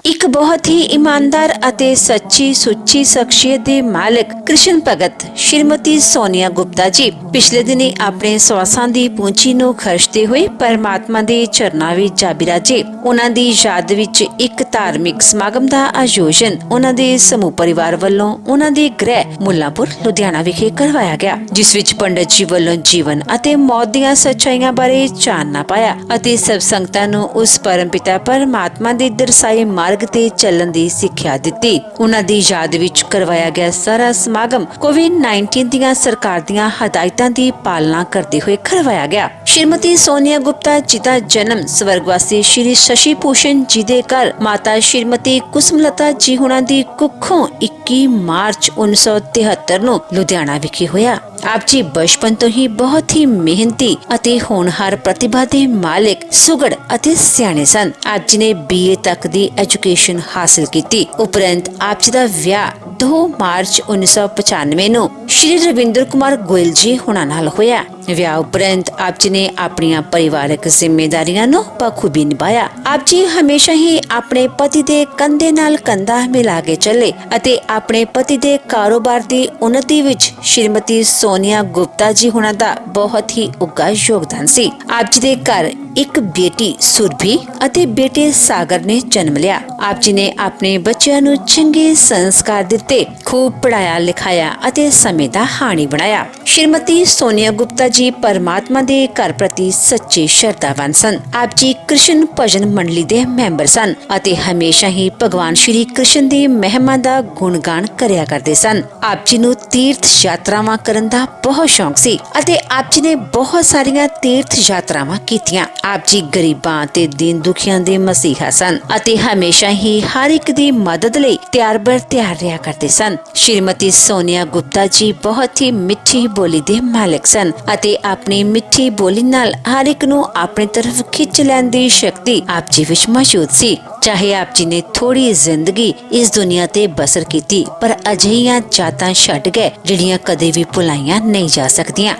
ਇੱਕ ਬਹੁਤ ਹੀ ਇਮਾਨਦਾਰ ਅਤੇ ਸੱਚੀ ਸੁੱਚੀ ਸ਼ਖਸੀਅਤ ਦੇ ਮਾਲਕ ਕ੍ਰਿਸ਼ਨ ਭਗਤ ਸ਼੍ਰੀਮਤੀ ਸੋਨੀਆ ਗੁਪਤਾ ਜੀ ਪਿਛਲੇ ਦਿਨੀ ਆਪਣੇ ਸਵਾਸਾਂ ਦੀ ਪੂੰਜੀ ਨੂੰ ਖਰਚਦੇ ਹੋਏ ਪਰਮਾਤਮਾ ਦੇ ਚਰਨਾਂ ਵਿੱਚ ਜਾ ਬਿਰਾਜੇ। ਉਹਨਾਂ ਦੀ ਯਾਦ ਵਿੱਚ ਇੱਕ ਧਾਰਮਿਕ ਸਮਾਗਮ ਦਾ ਆਯੋਜਨ ਉਹਨਾਂ ਦੇ ਸਮੂਹ ਪਰਿਵਾਰ ਵੱਲੋਂ ਉਹਨਾਂ ਦੇ ਗ੍ਰਹਿ ਮੁੱਲਾਂਪੁਰ ਲੁਧਿਆਣਾ ਵਿਖੇ ਕਰਵਾਇਆ ਗਿਆ, ਜਿਸ ਵਿੱਚ ਪੰਡਤ ਜੀ ਵੱਲੋਂ ਜੀਵਨ ਅਤੇ ਮੌਤ ਦੀਆਂ ਸੱਚਾਈਆਂ ਬਾਰੇ ਚਾਨਣਾ ਪਾਇਆ ਅਤੇ ਸਭ ਸੰਗਤਾਂ ਨੂੰ ਉਸ ਪਰਮਪਿਤਾ ਪਰਮਾਤਮਾ ਦੇ ਦਰਸਾਏ ਮਾਰਗ ਤੇ ਚੱਲਣ ਦੀ ਸਿੱਖਿਆ ਦਿੱਤੀ। ਉਹਨਾਂ ਦੀ ਯਾਦ ਵਿੱਚ ਕਰਵਾਇਆ ਗਿਆ ਸਾਰਾ ਸਮਾਗਮ ਕੋਵਿਡ-19 ਦੀਆਂ ਸਰਕਾਰ ਦੀਆਂ ਹਦਾਇਤਾਂ ਦੀ ਪਾਲਣਾ ਕਰਦੇ ਹੋਏ ਕਰਵਾਇਆ ਗਿਆ। ਸ਼੍ਰੀਮਤੀ ਸੋਨੀਆ ਗੁਪਤਾ ਜੀ ਦਾ ਜਨਮ ਸਵਰਗਵਾਸੀ ਸ਼੍ਰੀ ਸ਼ਸ਼ੀ ਭੂਸ਼ਣ ਜੀ ਦੇ ਘਰ ਮਾਤਾ ਸ਼੍ਰੀਮਤੀ ਕੁਸਮਲਤਾ ਜੀ ਹੁਣਾਂ ਦੀ ਕੁੱਖੋਂ 21 ਮਾਰਚ 1973 ਨੂੰ ਲੁਧਿਆਣਾ ਵਿਖੇ ਹੋਇਆ। ਆਪ ਜੀ ਬਚਪਨ ਤੋਂ ਹੀ ਬਹੁਤ ਹੀ ਮਿਹਨਤੀ ਅਤੇ ਹੋਣਹਾਰ ਪ੍ਰਤਿਭਾ ਦੇ ਮਾਲਕ, ਸੁਘੜ ਅਤੇ ਸਿਆਣੇ ਸਨ। ਆਪ ਜੀ ਨੇ BA ਤੱਕ ਦੀ ਐਜੂਕੇਸ਼ਨ ਹਾਸਲ ਕੀਤੀ। ਉਪਰੰਤ ਆਪ ਜੀ ਦਾ ਵਿਆਹ 2 ਮਾਰਚ 1995 ਨੂੰ ਸ਼੍ਰੀ ਰਵਿੰਦਰ ਕੁਮਾਰ ਗੋਇਲ ਜੀ ਹੁਣਾਂ ਨਾਲ ਹੋਇਆ। ਵਿਆਹ ਉਪਰੰਤ ਆਪ ਜੀ ਨੇ ਆਪਣੀਆਂ ਪਰਿਵਾਰਕ ਜ਼ਿੰਮੇਦਾਰੀਆਂ ਨੂੰ ਬਖੂਬੀ ਨਿਭਾਇਆ। ਆਪ ਜੀ ਹਮੇਸ਼ਾ ਹੀ ਆਪਣੇ ਪਤੀ ਦੇ ਕੰਧੇ ਨਾਲ ਕੰਧਾ ਮਿਲਾ ਕੇ ਚੱਲੇ ਅਤੇ ਆਪਣੇ ਪਤੀ ਦੇ ਕਾਰੋਬਾਰ ਦੀ ਉન્નਤੀ ਵਿੱਚ ਸ਼੍ਰੀਮਤੀ ਸੋਨੀਆ ਗੁਪਤਾ ਜੀ ਹੁਣਾਂ ਦਾ ਬਹੁਤ ਹੀ ਉੱਘਾ ਯੋਗਦਾਨ ਸੀ। ਆਪ ਜੀ ਦੇ ਘਰ ਇੱਕ ਬੇਟੀ ਸੁਰਭੀ ਅਤੇ ਬੇਟੇ ਸਾਗਰ ਨੇ ਜਨਮ ਲਿਆ। ਆਪ ਜੀ ਨੇ ਆਪਣੇ ਬੱਚਿਆਂ ਨੂੰ ਚੰਗੇ ਸੰਸਕਾਰ ਦਿੱਤੇ, ਖੂਬ ਪੜਾਇਆ ਲਿਖਾਇਆ ਅਤੇ ਸਮੇਂ ਦਾ ਹਾਣੀ ਬਣਾਇਆ। ਸ਼੍ਰੀਮਤੀ ਸੋਨੀਆ ਗੁਪਤਾ ਜੀ ਪਰਮਾਤਮਾ ਦੇ ਘਰ ਪ੍ਰਤੀ ਸੱਚੇ ਸ਼ਰਧਾਵਾਨ ਸਨ। ਆਪ ਜੀ ਕ੍ਰਿਸ਼ਨ ਭਜਨ ਮੰਡਲੀ ਦੇ ਮੈਂਬਰ ਸਨ ਅਤੇ ਹਮੇਸ਼ਾ ਹੀ ਭਗਵਾਨ ਸ਼੍ਰੀ ਕ੍ਰਿਸ਼ਨ ਦੀ ਮਹਿਮਾ ਦਾ ਗੁਣਗਾਨ ਕਰਿਆ ਕਰਦੇ ਸਨ। ਆਪ ਜੀ ਨੂੰ ਤੀਰਥ ਯਾਤਰਾਵਾਂ ਕਰਨ ਦਾ ਬਹੁਤ ਸ਼ੌਂਕ ਸੀ ਅਤੇ ਆਪ ਜੀ ਨੇ ਬਹੁਤ ਸਾਰੀਆਂ ਤੀਰਥ ਯਾਤਰਾਵਾਂ ਕੀਤੀਆਂ। ਆਪ ਜੀ ਗਰੀਬਾਂ ਤੇ ਦੀਨ ਦੁਖੀਆਂ ਦੇ ਮਸੀਹਾ ਸਨ ਅਤੇ ਹਮੇਸ਼ਾ ਹੀ ਹਰ ਇੱਕ ਦੀ ਮਦਦ ਲਈ ਤਿਆਰ ਬਰ ਤਿਆਰ ਰਿਹਾ ਕਰਦੇ ਸਨ। ਸ਼੍ਰੀਮਤੀ ਸੋਨੀਆ ਗੁਪਤਾ ਜੀ ਬਹੁਤ ਹੀ ਮਿੱਠੀ ਬੋਲੀ ਦੇ ਮਾਲਕ ਸਨ ਅਤੇ ਆਪਣੀ ਮਿੱਠੀ ਬੋਲੀ ਨਾਲ ਹਰ ਇੱਕ ਨੂੰ ਆਪਣੀ ਤਰਫ ਖਿੱਚ ਲੈਣ ਦੀ ਸ਼ਕਤੀ ਆਪ ਜੀ ਵਿੱਚ ਮੌਜੂਦ ਸੀ। ਚਾਹੇ ਆਪ ਜੀ ਨੇ ਥੋੜੀ ਜ਼ਿੰਦਗੀ ਇਸ ਦੁਨੀਆ ਤੇ ਬਸਰ ਕੀਤੀ, ਪਰ ਅਜਿਹੀਆਂ ਜਾਤਾਂ ਛੱਡ ਗਏ ਜਿਹੜੀਆਂ ਕਦੇ ਵੀ ਭੁਲਾਈਆਂ ਨਹੀਂ ਜਾ ਸਕਦੀਆਂ।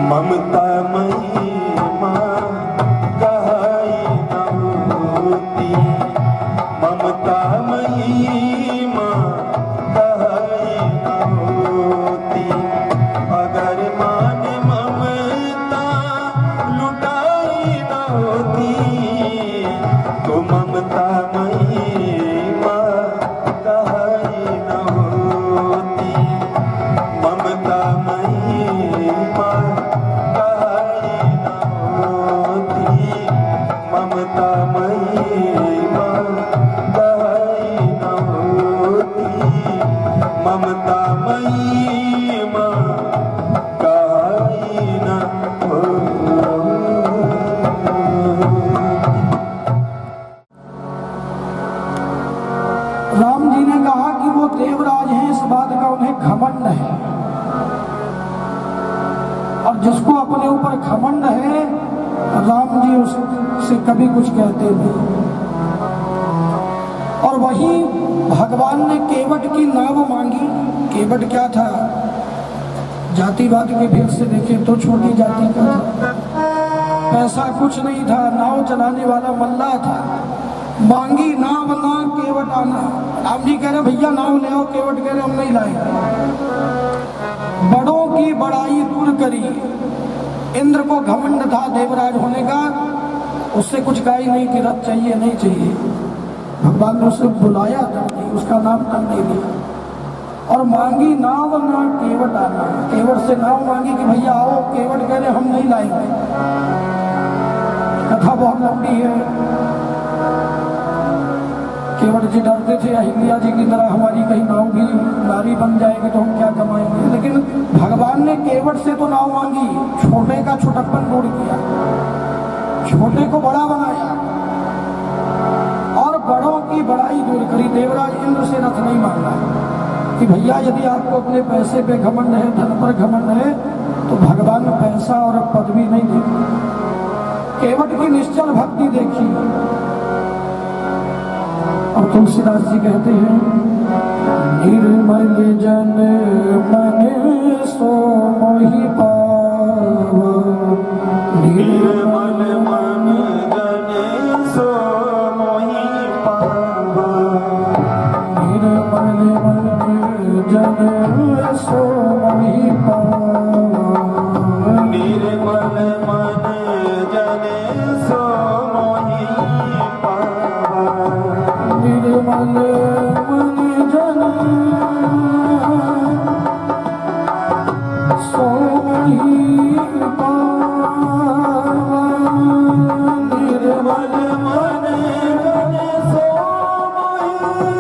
ममता महिमा राम जी ने कहा कि वो देवराज हैं, इस बात का उन्हें घमंड है, और जिसको अपने ऊपर घमंड है राम जी उससे कभी कुछ कहते नहीं। और वहीं भगवान ने केवट की नाव मांगी। केवट क्या था? जातिवाद के भेद से देखे तो छोटी जाति का था, पैसा कुछ नहीं था, नाव चलाने वाला मल्ला था। मांगी नाव ना केवट आना। राम जी कह रहे भैया नाव ले आओ, केवट कह रहे हम नहीं लाए। बड़ों की बड़ाई दूर करी। इंद्र को घमंड था देवराज होने का, उससे कुछ कहा ही नहीं कि रथ चाहिए नहीं चाहिए। भगवान ने उसे बुलाया था, उसका नाम तक नहीं लिया। और मांगी नाव ना केवट आना। केवट से नाव मांगी कि भैया आओ, केवट कह रहे हम नहीं लाएंगे। कथा बहुत लंबी है। केवट जी डरते थे अहिल्या जी की तरह हमारी कहीं नाव भी नारी बन जाएगी तो हम क्या कमाएंगे। लेकिन भगवान ने केवट से तो नाव मांगी, छोटे का छुटकपन दूर किया, छोटे को बड़ा बनाया और बड़ों की बड़ाई दूर करी। देवराज इंद्र से रथ नहीं मांगा कि भैया यदि आपको अपने पैसे पे घमंड है, धन पर घमंड है, तो भगवान पैसा और पदवी नहीं देते। केवट की निश्चल भक्ति देखी। और तुलसीदास जी कहते हैं निर्मल जन मन सो मोहि पावा, निर्मल मन जन सो मोहि पावा, निर्मल मन जन सो मोहि पावा, निर्मल मन जन सो मोहि पावा, निर्मल मन जन सो मोहि पावा, निर्मल मन जन सो मोहि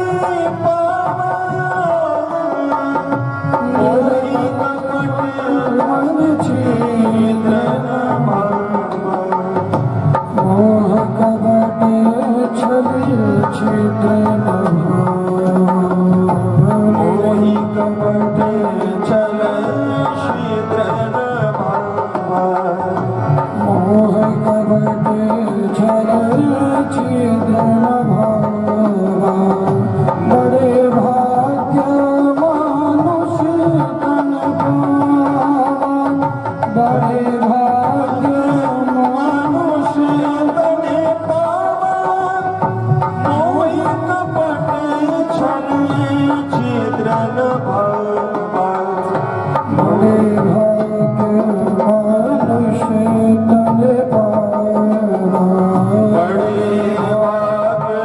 पावा, मोहि कपट मन छिद्र मोह कपट छल छिद्र मोहि कपट छल छिद्र मोह कपट छल छिद्र बड़े भाग्य मानुष तन पावा, बड़े भाग्य मानुष तन पावा, मोहि कपट छल छिद्र बड़े भाग्य मानुष तन पावा, बड़े भाग्य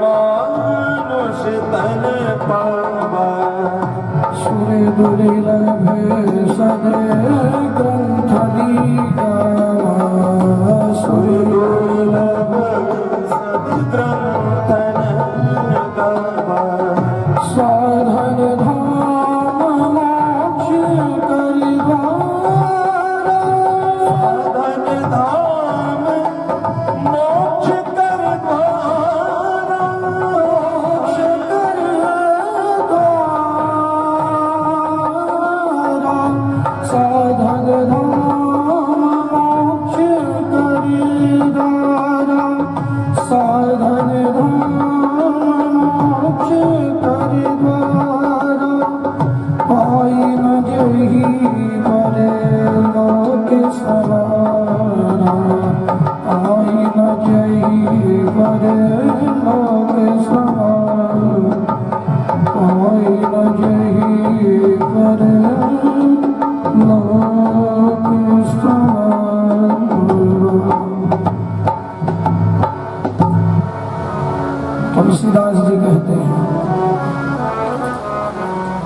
मानुष तन पावा, सुर दुर्लभ सदे ग्रंथ दीगावा, सुर दुर्लभ सद ग्रंथ गावा, साधन धाम मोक्ष करिवारा, साधन धाम मोक्ष करिवारा, मोक्ष करिवारा, साधन धाम मोक्ष करिवारा, साधन धाम मोक्ष करिवारा, पाई न जही करे लोक सवारा, पाई न जही करे लोक सवारा, पाई न जही करे लोक सवारा। तुलसीदास जी कहते हैं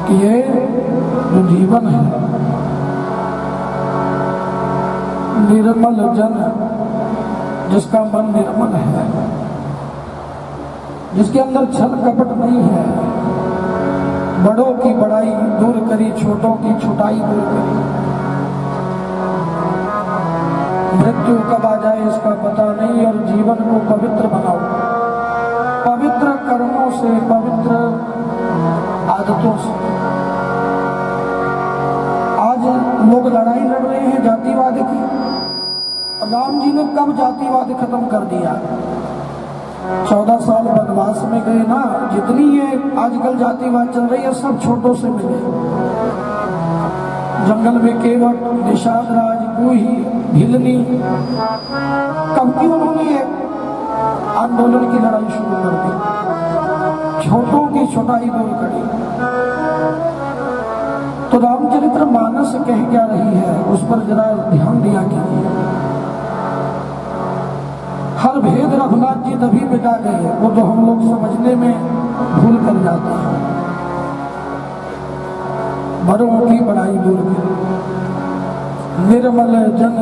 कि ये जो जीवन है, निर्मल जन जिसका मन निर्मल है, जिसके अंदर छल कपट नहीं है, बड़ों की बड़ाई दूर करी, छोटों की छुटाई दूर करी। मृत्यु कब आ जाए इसका पता नहीं, और जीवन को पवित्र बनाओ, पवित्र कर्मों से, पवित्र आदतों से। आज लोग लड़ाई लड़ रहे हैं जातिवाद की। राम जी ने कब जातिवाद खत्म कर दिया? 14 साल वनवास में गए ना। जितनी ये आजकल जातिवाद चल रही है सब छोटों से मिले। जंगल में केवट, निषाद राज, गुही, भिलनी, कब की उन्होंने एक आंदोलन की लड़ाई शुरू कर दी, छोटों की छोटाई दूर करी। तो रामचरित्र मानस कह क्या रही है उस पर जरा ध्यान दिया कीजिए। हर भेद रघुनाथ जी तभी मिटा गए, वो तो हम लोग समझने में भूल कर जाते हैं। बड़ों की बड़ाई दूर की, निर्मल जन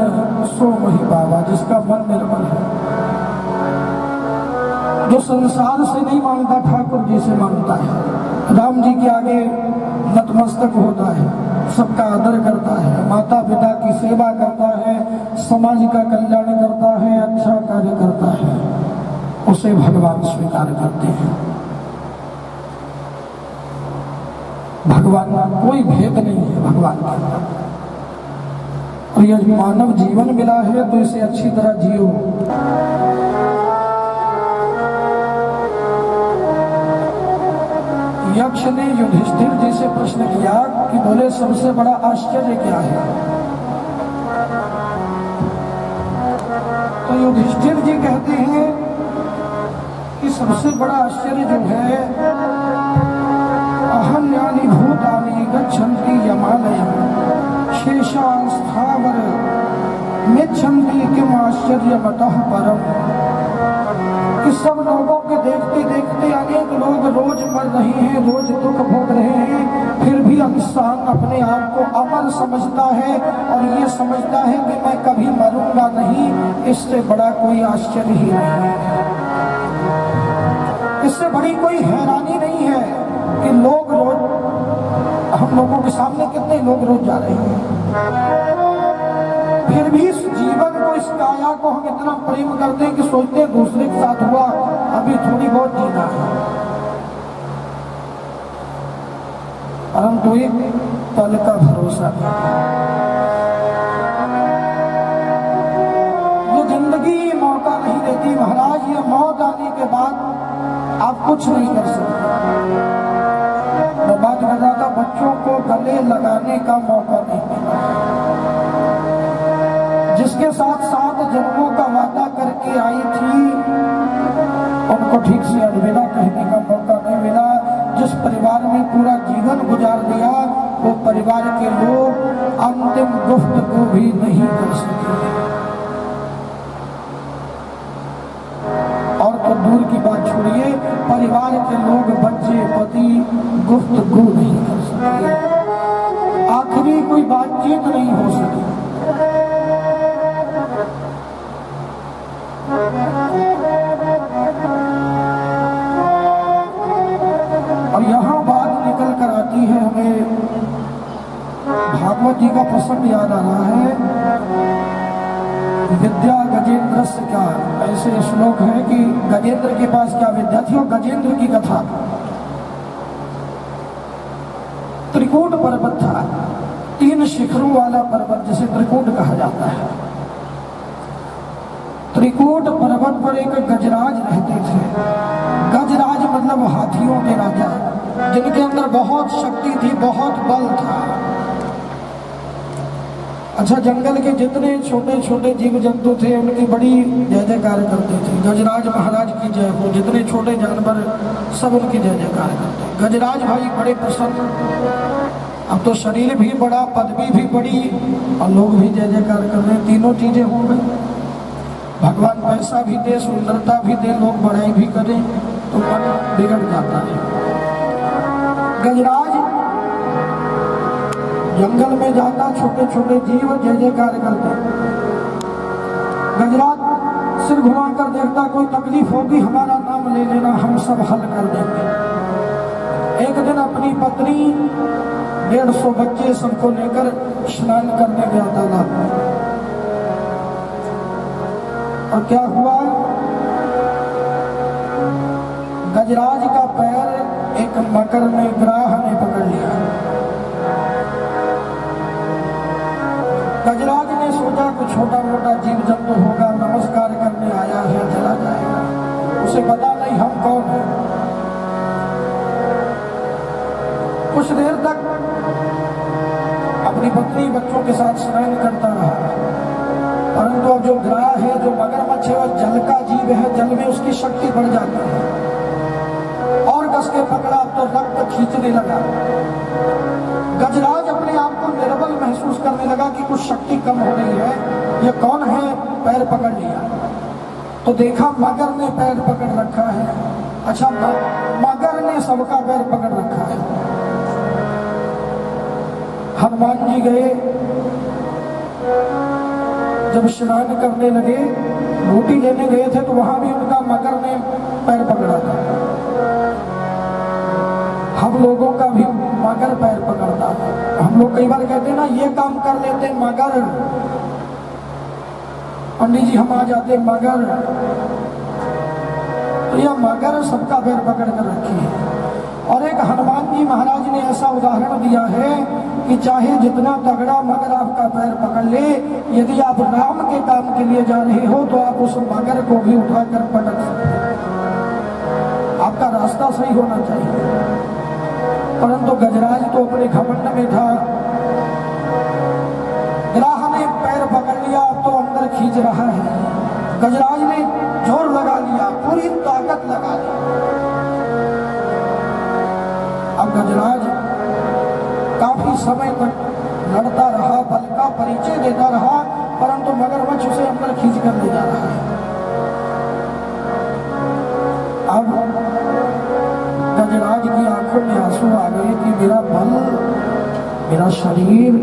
सो मोहि पावा, जिसका मन निर्मल है, जो संसार से नहीं मांगता ठाकुर जी से मांगता है, राम जी के आगे नतमस्तक होता है, सबका आदर करता है, माता पिता की सेवा करता है, समाज का कल्याण करता है, अच्छा कार्य करता है, उसे भगवान स्वीकार करते हैं। भगवान का कोई भेद नहीं है भगवान का। और यह मानव जीवन मिला है तो इसे अच्छी तरह जियो। यक्ष ने युधिष्ठिर जी से प्रश्न किया कि बोले सबसे बड़ा आश्चर्य क्या है? तो युधिष्ठिर जी कहते हैं कि सबसे बड़ा आश्चर्य जो है, अहन्यानि भूतानि गच्छन्ति यमालयम् शेषान् स्थावर मिच्छन्ति किम आश्चर्यमतः परम्। कि सब लोगों के देखते देखते अनेक लोग रोज मर रहे हैं, रोज दुख भोग रहे हैं, फिर भी इंसान अपने आप को अमर समझता है और ये समझता है कि मैं कभी मरूंगा नहीं। इससे बड़ा कोई आश्चर्य ही नहीं है, इससे बड़ी कोई हैरानी नहीं है कि लोग रोज, हम लोगों के सामने कितने लोग रोज जा रहे हैं, फिर भी इस जीवन को, इस काया को हम इतना प्रेम करते हैं कि सोचते हैं दूसरे के साथ हुआ, अभी थोड़ी बहुत जीना है। परंतु एक पल का भरोसा नहीं। ये जिंदगी मौका नहीं देती महाराज। ये मौत आने के बाद आप कुछ नहीं कर सकते। मैं बात कर रहा था, बच्चों को गले लगाने का मौका नहीं मिला। जिसके साथ 7 जन्मों का वादा करके आई थी, उनको ठीक से अलविदा कहने का मौका नहीं मिला। जिस परिवार में पूरा जीवन गुजार दिया, वो परिवार के लोग अंतिम गुफ्तगू भी नहीं कर सके। और तो दूर की बात छोड़िए, परिवार के लोग, बच्चे, पति गुफ्तगू नहीं कर सके। आखिरी कोई बातचीत नहीं हो सकी। और यहाँ बात निकल कर आती है, हमें भागवत जी का प्रसंग याद आ रहा है। विद्या गजेंद्र से क्या, ऐसे श्लोक है कि गजेंद्र के पास क्या विद्या थी। और गजेंद्र की कथा, त्रिकूट पर्वत था, 3 शिखरों वाला पर्वत जिसे त्रिकूट कहा जाता है। त्रिकूट पर्वत पर एक गजराज रहते थे। गजराज मतलब हाथियों के राजा, जिनके अंदर बहुत शक्ति थी, बहुत बल था। अच्छा, जंगल के जितने छोटे छोटे जीव जंतु थे उनकी बड़ी जय जयकार करते थे। गजराज महाराज की जय हो। जितने छोटे जानवर सब उनकी जय जयकार करते। गजराज भाई बड़े प्रसन्न। अब तो शरीर भी बड़ा, पदवी भी बड़ी और लोग भी जय जयकार कर रहे। तीनों चीजें हो गई। भगवान पैसा भी दे, सुंदरता भी दे, लोग बड़ाई भी करें तो मन बिगड़ जाता है। गजराज जंगल में जाता, छोटे छोटे जीव जय जयकार करते। गजराज सिर घुमा कर देखता, कोई तकलीफ होगी हमारा नाम ले लेना, हम सब हल कर देंगे। एक दिन अपनी पत्नी, 150 बच्चे सबको लेकर स्नान करने गया तालाब में। और क्या हुआ, गजराज का पैर एक मकर ने, ग्राह ने पकड़ लिया। गजराज ने सोचा कि छोटा मोटा जीव जंतु होगा, नमस्कार करने आया है, चला जाएगा, उसे पता नहीं हम कौन हैं। कुछ देर तक अपनी पत्नी बच्चों के साथ स्नान करता रहा, परंतु अब जो ग्राह है, जो मगरमच्छ है, वह जल का जीव है, जल में उसकी शक्ति बढ़ जाती है। और कस के पकड़ा तो रक्त खींचने लगा। गजराज अपने आप को निर्बल महसूस करने लगा कि कुछ शक्ति कम हो रही है, ये कौन है, पैर पकड़ लिया तो देखा मगर ने पैर पकड़ रखा है। अच्छा, मगर ने सबका पैर पकड़ रखा है। हनुमान जी गए, जब स्नान करने लगे, रोटी लेने गए थे तो वहां भी उनका मगर ने पैर पकड़ा था। हम लोगों का भी मगर पैर पकड़ता है। हम लोग कई बार कहते हैं ना, ये काम कर लेते मगर, पंडित जी हम आ जाते मगर, तो यह मगर सबका पैर पकड़ कर रखी है। और एक हनुमान जी महाराज ने ऐसा उदाहरण दिया है कि चाहे जितना तगड़ा मगर आपका पैर पकड़ ले, यदि आप राम के काम के लिए जा रहे हो तो आप उस मगर को भी उठाकर पटक सकते हैं। आपका रास्ता सही होना चाहिए। परंतु गजराज तो अपने घमंड में था, ग्राह ने पैर पकड़ लिया, अब तो अंदर खींच रहा है। गजराज ने जोर लगा लिया, पूरी ताकत लगा ली। अब गजराज काफी समय तक लड़ता रहा, बल का परिचय देता रहा, परंतु मगरमच्छ उसे अंदर खींच कर ले जा रहा है। अब गजराज की आंखों में आंसू आ गए कि मेरा बल, मेरा शरीर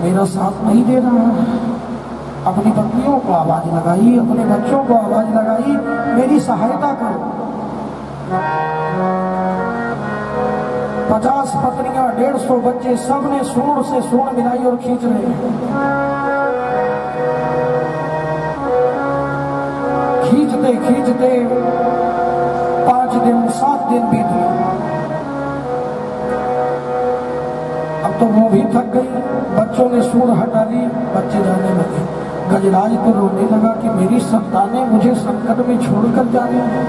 मेरा साथ नहीं दे रहा है। अपनी पत्नियों को आवाज लगाई, अपने बच्चों को आवाज लगाई, मेरी सहायता करो। 50 पत्नियां, 150 बच्चे, सबने सूंड से सूंड मिलाई और खींच रहे हैं। खींचते खींचते 5 दिन 7 दिन बीत गए। अब तो वो भी थक गई, बच्चों ने सूंड हटा ली, बच्चे जाने लगे। गजराज तो रोने लगा कि मेरी संतानें मुझे संकट में छोड़कर जा रही हैं।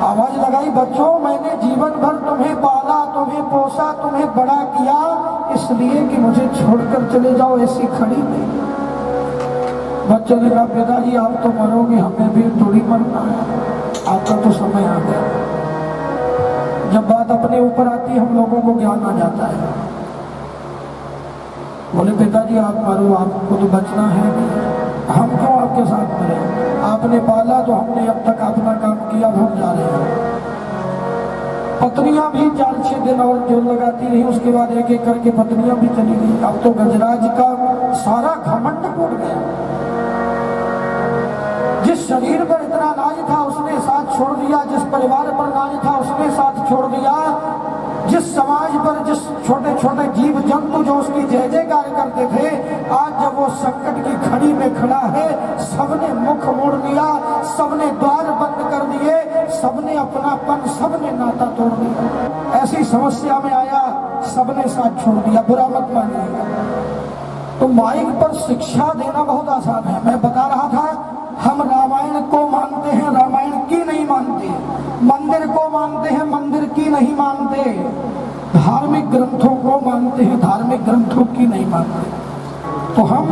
आवाज लगाई, बच्चों मैंने जीवन भर तुम्हें पाला, तुम्हें पोसा, तुम्हें बड़ा किया, इसलिए कि मुझे छोड़कर चले जाओ ऐसी खड़ी नहीं। बच्चों ने कहा, पिताजी आप तो मरोगे, हमें भी थोड़ी मरना है, आपका तो समय आ गया। जब बात अपने ऊपर आती है हम लोगों को ज्ञान आ जाता है। बोले पिताजी आप मरो, आपको तो बचना है, हम क्यों आपके साथ मरे, आपने पाला तो हमने अब तक अपना काम किया, हम जा रहे हैं। पत्नियां भी 4-6 दिन और जोर लगाती रही, उसके बाद एक एक करके पत्नियां भी चली गई। अब तो गजराज का सारा घमंड टूट गया। जिस शरीर पर इतना नाज था उसने साथ छोड़ दिया, जिस परिवार पर नाज था उसने साथ छोड़ दिया, जिस समाज पर जिस छोटे छोटे जीव जंतु जो उसकी जय जयकार करते थे, आज जब वो संकट की घड़ी में खड़ा है, सबने मुख मोड़ लिया, सबने द्वार बंद कर दिए, सबने अपनापन, सबने नाता तोड़ दिया। ऐसी समस्या में आया, सबने साथ छोड़ दिया। बुरा मत मानिएगा। तो माइक पर शिक्षा देना बहुत आसान है। मैं बता रहा था, हम रामायण को मानते हैं, रामायण की नहीं मानते। मंदिर को मानते हैं, मंदिर की नहीं मानते। धार्मिक ग्रंथों को मानते हैं, धार्मिक ग्रंथों की नहीं मानते। तो हम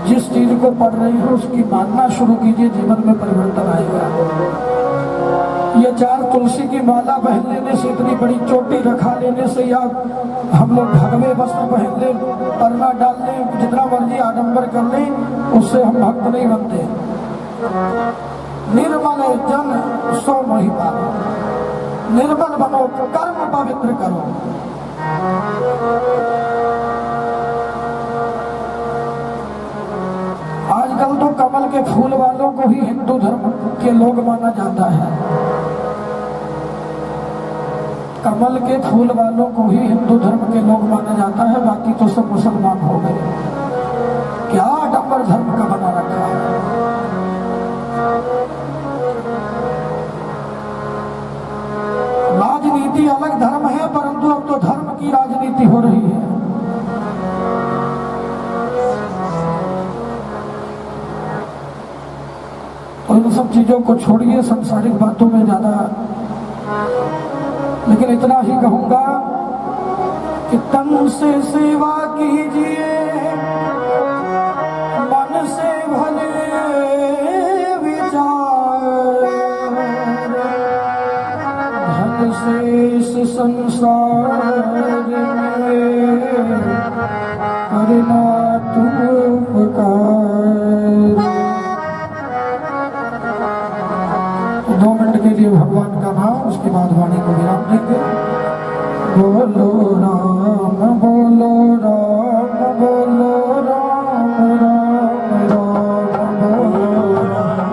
जिस चीज को पढ़ रहे हैं उसकी मानना शुरू कीजिए, जीवन में परिवर्तन आएगा। ये 4 तुलसी की माला पहन लेने से, इतनी बड़ी चोटी रखा लेने से, या हम लोग भगवे वस्त्र पहन ले, परना डाल लें, जितना मर्जी आडंबर कर लें, उससे हम भक्त नहीं बनते। निर्मल जन सो मोहि पावो, निर्मल बनो, कर्म पवित्र करो। आजकल तो कमल के फूल वालों को ही हिंदू धर्म के लोग माना जाता है। कमल के फूल वालों को ही हिंदू धर्म के लोग माना जाता है, बाकी तो सब मुसलमान हो गए। क्या आडंबर धर्म का बना रखा है। की राजनीति हो रही है। तो इन सब चीजों को छोड़िए, सांसारिक बातों में ज्यादा, लेकिन इतना ही कहूंगा कि तन से सेवा कीजिए, मन से भले विचार, धन से इस संसार में करना तुम उपकार। 2 मिनट के लिए भगवान का नाम, उसके बाद वाणी को विराम देंगे। बोलो राम, बोलो राम, बोलो राम, राम राम, बोलो राम,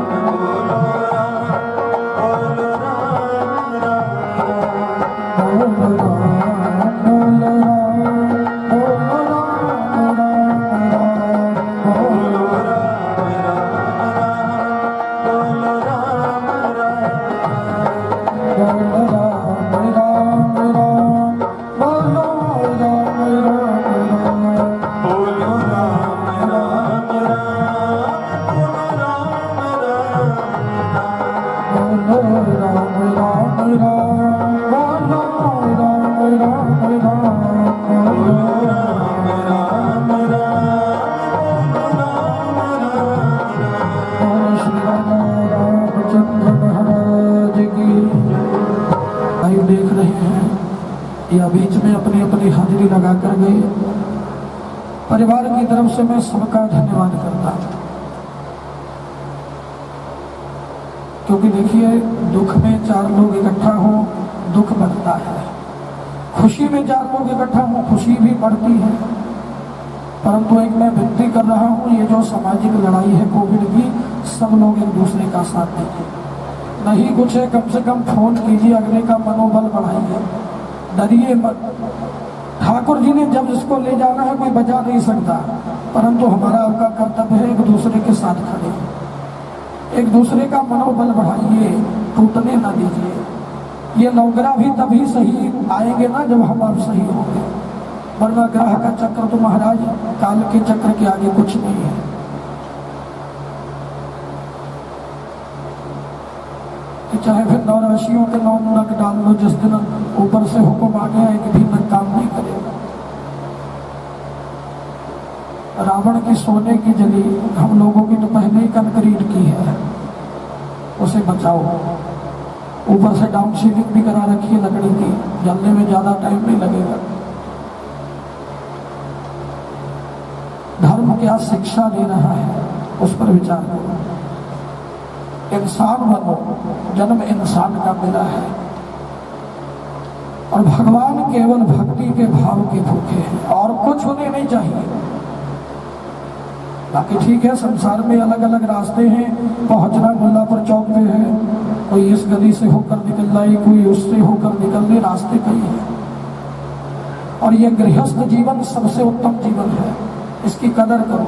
बोलो राम, बोलो राम, बोलो राम, बोलो राम, राम राम, बोलो देख रहे हैं या बीच में अपनी अपनी हाजिरी लगा कर गए। परिवार की तरफ से मैं सबका धन्यवाद करता हूं, क्योंकि देखिए दुख में 4 लोग इकट्ठा हो दुख बढ़ता है, खुशी में 4 लोग इकट्ठा हो खुशी भी बढ़ती है। परंतु एक मैं विनती कर रहा हूं, ये जो सामाजिक लड़ाई है कोविड की, सब लोग एक दूसरे का साथ दीजिए। नहीं कुछ है, कम से कम फोन कीजिए, अगले का मनोबल बढ़ाइए, डरिए मत। ठाकुर जी ने जब इसको ले जाना है कोई बचा नहीं सकता, परंतु हमारा आपका कर्तव्य है एक दूसरे के साथ खड़े, एक दूसरे का मनोबल बढ़ाइए, टूटने ना दीजिए। ये नवग्रह भी तभी सही आएंगे ना जब हम आप सही होंगे, वरना ग्रह का चक्र तो महाराज काल के चक्र के आगे कुछ नहीं है। चाहे फिर 9 राशियों के 9 नग डाल लो, जिस दिन ऊपर से हुक्म आ गया एक भी नग काम नहीं करेगा। रावण की सोने की जली, हम लोगों की तो पहले ही कंक्रीट की है, उसे बचाओ। ऊपर से डाउन सीलिंग भी करा रखी है लकड़ी की, जलने में ज्यादा टाइम नहीं लगेगा। धर्म क्या शिक्षा दे रहा है उस पर विचार करो। इंसान बनो, जन्म इंसान का मिला है, और भगवान केवल भक्ति के भाव के भूखे हैं, और कुछ उन्हें नहीं चाहिए। बाकी ठीक है, संसार में अलग अलग रास्ते हैं, पहुंचना मुल्लापुर चौक पे है, कोई इस गली से होकर निकल जाए, कोई उससे होकर निकल जाए, रास्ते कई हैं। और यह गृहस्थ जीवन सबसे उत्तम जीवन है, इसकी कदर करो।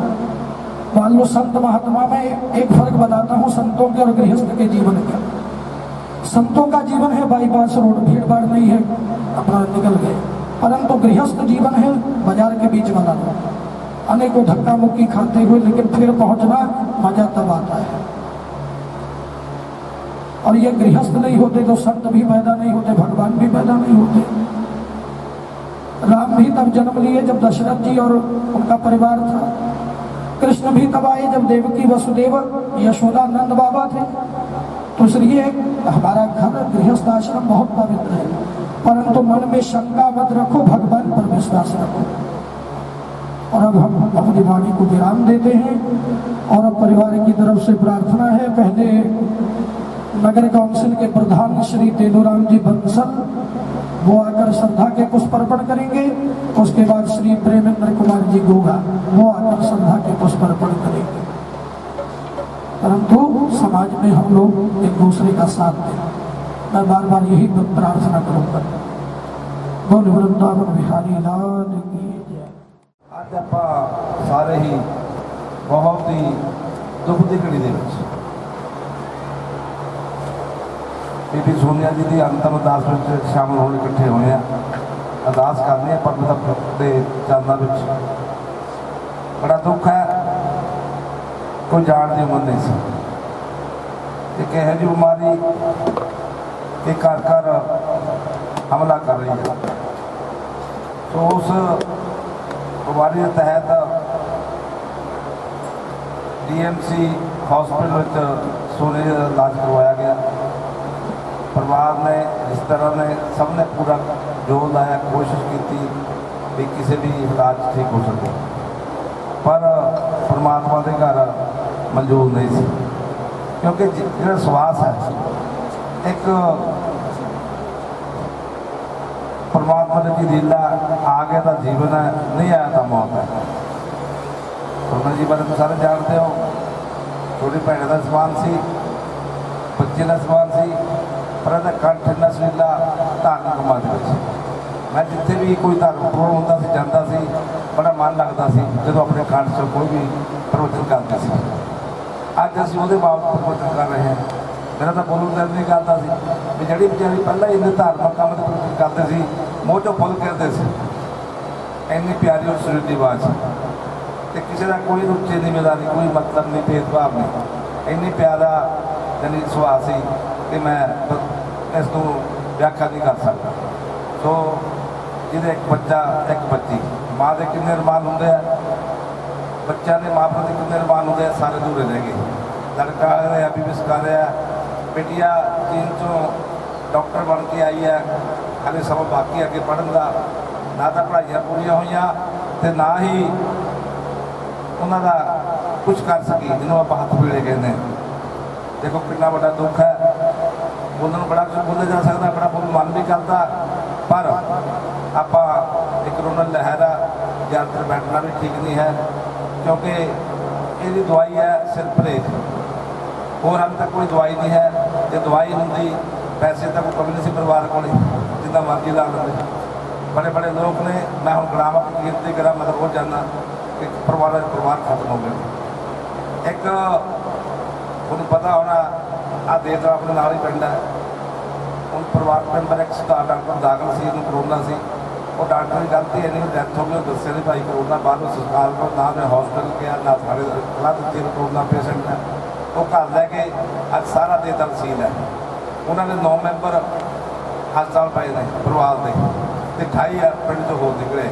मान लो संत महात्मा में एक फर्क बताता हूँ संतों के और गृहस्थ के जीवन का। संतों का जीवन है बाईपास रोड, भीड़ भाड़ नहीं है, अपना निकल गए। परंतु गृहस्थ जीवन है बाजार के बीच वाला रोड, अनेकों धक्का मुक्की खाते हुए, लेकिन फिर पहुंचना मजा तब आता है। और ये गृहस्थ नहीं होते तो संत भी पैदा नहीं होते, भगवान भी पैदा नहीं होते। राम भी तब जन्म लिए जब दशरथ जी और उनका परिवार था। कृष्ण भी तब आए जब देवकी वसुदेव यशोदा नंद बाबा थे। तो इसलिए हमारा घर गृहस्थ आश्रम बहुत पवित्र है, परंतु मन में शंका मत रखो, भगवान पर विश्वास रखो। और अब हम अपनी वाणी को विराम देते हैं, और अब परिवार की तरफ से प्रार्थना है। पहले नगर काउंसिल के प्रधान श्री तेलूराम जी बंसल वो आकर श्रद्धा के पुष्प अर्पण करेंगे। उसके बाद श्री प्रेमेंद्र कुमार जी गोगा वो आकर श्रद्धा के पुष्प अर्पण करेंगे। परंतु समाज में हम लोग एक दूसरे का साथ दें, मैं बार बार यही प्रार्थना करूंगा। बोल वृंदावन बिहारी लाल की जय। आज ਆਪਾਂ ਸਾਰੇ ਹੀ बहुत ही दुख ਦੀ ਘੜੀ ਦੇ ਵਿੱਚ ਬੀਬੀ ਸੋਨੀਆ ਜੀ ਦੀ ਅੰਤਮ ਅਰਦਾਸ ਵਿੱਚ ਸ਼ਾਮਲ ਹੋਣ ਇਕੱਠੇ ਹੋਏ ਆ। ਅਰਦਾਸ ਕਰਨੀ ਹੈ ਪਰਮੇਸ਼ਰ ਦੇ ਚਰਨਾਂ ਵਿੱਚ। ਬੜਾ ਦੁੱਖ ਹੈ, ਕੋਈ ਜਾਣ ਦੀ ਉਮਰ ਨਹੀਂ ਸੀ। ਇੱਕ ਇਹੋ ਜਿਹੀ ਬਿਮਾਰੀ ਇਹ ਘਰ ਘਰ ਹਮਲਾ ਕਰ ਰਹੀ ਹੈ। ਸੋ ਉਸ ਬਿਮਾਰੀ ਦੇ ਤਹਿਤ DMC हॉस्पिटल में सोने का इलाज करवाया गया। परिवार ने, रिश्तेदार ने, सब ने पूरा जोर लाया, कोशिश की थी कि किसी भी इलाज ठीक हो सके, पर परमात्मा के घर मंजूर नहीं सी। क्योंकि जो श्वास है एक परमात्मा की लीला, आ गया तो जीवन है, नहीं आया तो मौत है। सोना जी बारे तो सारे जानते हो, छोटी भैन का समान सी, बच्चे का समान सी, पर कंठ इन्ना सुरीला धार्मिक कंमां दे विच। मैं जिथे भी कोई धार्मिक प्रोग्राम होंदा सी जांदा सी, बड़ा मन लगता सी जदों अपने कंठ चों कोई भी प्रवचन करते सी। अज असीं उहदे बाबत प्रवचन कर रहे हैं। मेरा तो बोलण दिल नहीं करता सी भी जिहड़ी बेचारी पहलां ही इन्ने धार्मिक काम ते प्रवचन करते सी, मूँह चों फुल कहते सी, इन्नी प्यारी और सुरीली आवाज़, किसी का कोई रुचि नहीं मिला, नहीं कोई मतलब नहीं, भेदभाव नहीं, इन्नी प्यारा यानी सुभाव सी कि मैं इसको व्याख्या नहीं कर सकता। तो जिहदे एक बच्चा एक बच्ची, माँ के किन्ने अरमान होंदे आ, बच्चा ने माँ प्रति किन्ने अरमान होंदे आ, सारे अधूरे रह गए। लड़का MBBS कर रहा है, बेटिया चीन चों डॉक्टर बन के आई है, हाले समा बाकी अगे पढ़न का, ना तो पढ़ाइयाँ पूरियां हुई तो ना ही उन्होंने कुछ कर सकी जिन्होंने आप हाथ पीड़े कहते हैं। देखो कितना बड़ा दुख है, बोलने बड़ा कुछ बोला जा सकता, बड़ा बोल मन भी करता, पर आप एक कोरोना लहर है, ज़्यादातर बैठना भी ठीक नहीं है, क्योंकि ये दवाई है सिर्फ परहेज, और हम तक कोई दवाई नहीं है। जो दवाई होंगी पैसे तक कभी नहीं सी परिवार को, जितना मर्जी ला लेंगे। बड़े बड़े लोग ने, मैं हूँ ग्राम अपनी गिनती करा, मैं तो रोज जाना कि परिवार खत्म हो गए। एक तुहानूं पता होना आ देश का अपने नाल ही पिंड है, उन परिवार मैंबर एक स्टार डॉक्टर दाखिल सी, इन्हूं करोना सी, वो डॉक्टर की गलती है नहीं, डैथ हो गई, दस्सिया नहीं भाई करोना, बाहरों सरकार को ना मैं हॉस्पिटल गया ना साढ़े सलाह दी करोना पेशेंट है। वो घर लैके अज सारा देश तहसील है, उन्होंने 9 मैंबर हस्पताल पाए ने परिवार के, 28 पिंड चो हो निकले,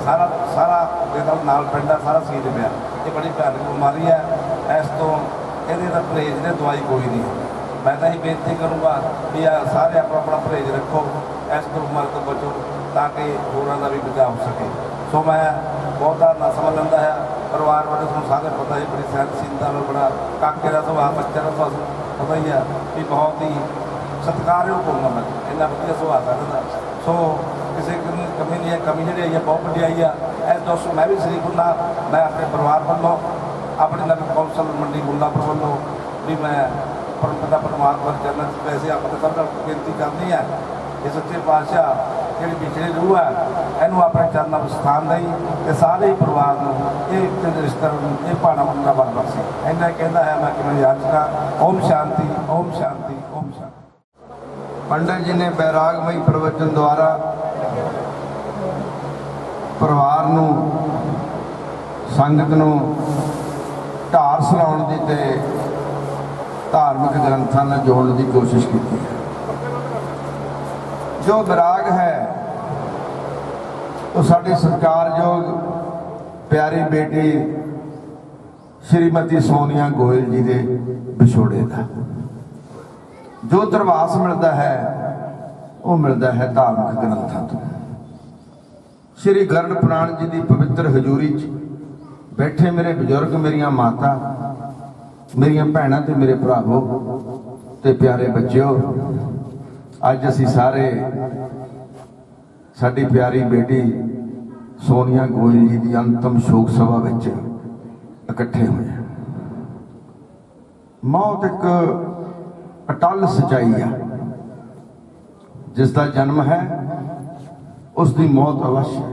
सारा सारा देश नाल पिंड है, सारा सील पिया। ये बड़ी भयानक बीमारी है, इस तो ये परहेज ने, दवाई कोई नहीं। मैं तो यही बेनती करूँगा भी सारे अपना अपना परहेज रखो, इस बीमारी तो बचो, ताकि होरां का भी बचाव हो सके। सो मैं बहुता ना समझ लेंदा है, परिवार वाले तुहानूं सारे पता ही, बड़ी सहनशीलता में, बड़ा काके का सुभाव, बच्चे का पता ही है भी बहुत ही सत्कारयोग होगा, मैं इन्ना वधिया सुभाव है। सो किसी की कमी नहीं है, कमी जी आई है बहुत वड्डी आई है। इस दोस्त मैं भी शरीक हूँ, मैं अपने परिवार वालों, अपने नगर कौंसल मंडी मुल्लापुर वालों भी मैं पिता परमात्मा के चरणों च वैसे अपने सब बेनती करनी है कि सच्चे पातशाह जी पिछड़ी रूह है, इनू अपने चरणों में स्थान दई, तो सारे ही परिवार को ये रिश्तेदार ये भाड़ा मुंडा बन बख्शे। इन्ना कहता है मैं कि मैं याद का। ओम शांति, ओम शांति, ओम शांति। पंडित जी ने बैरागमई प्रवचन द्वारा परिवार नूं, संगत नूं ढार सुनाउण दी ते धार्मिक ग्रंथां नाल जोड़न दी कोशिश की है। जो बैराग है वो साडी सत्कारयोग प्यारी बेटी श्रीमती सोनिया गोयल जी के विछोड़े का जो दरवास मिलता है वो मिलता है धार्मिक ग्रंथों तो। श्री गरुड़ पुराण जी की पवित्र हजूरी च बैठे मेरे बजुर्ग, मेरिया माता, मेरिया भैणां ते मेरे भरावो ते प्यारे बच्चों, अज असी सारे साडी प्यारी बेटी सोनिया गोयल जी की अंतिम शोक सभा विच इकट्ठे हुए हैं। मौत एक अटल सच्चाई है, जिसका जन्म है उसकी मौत अवश्य है।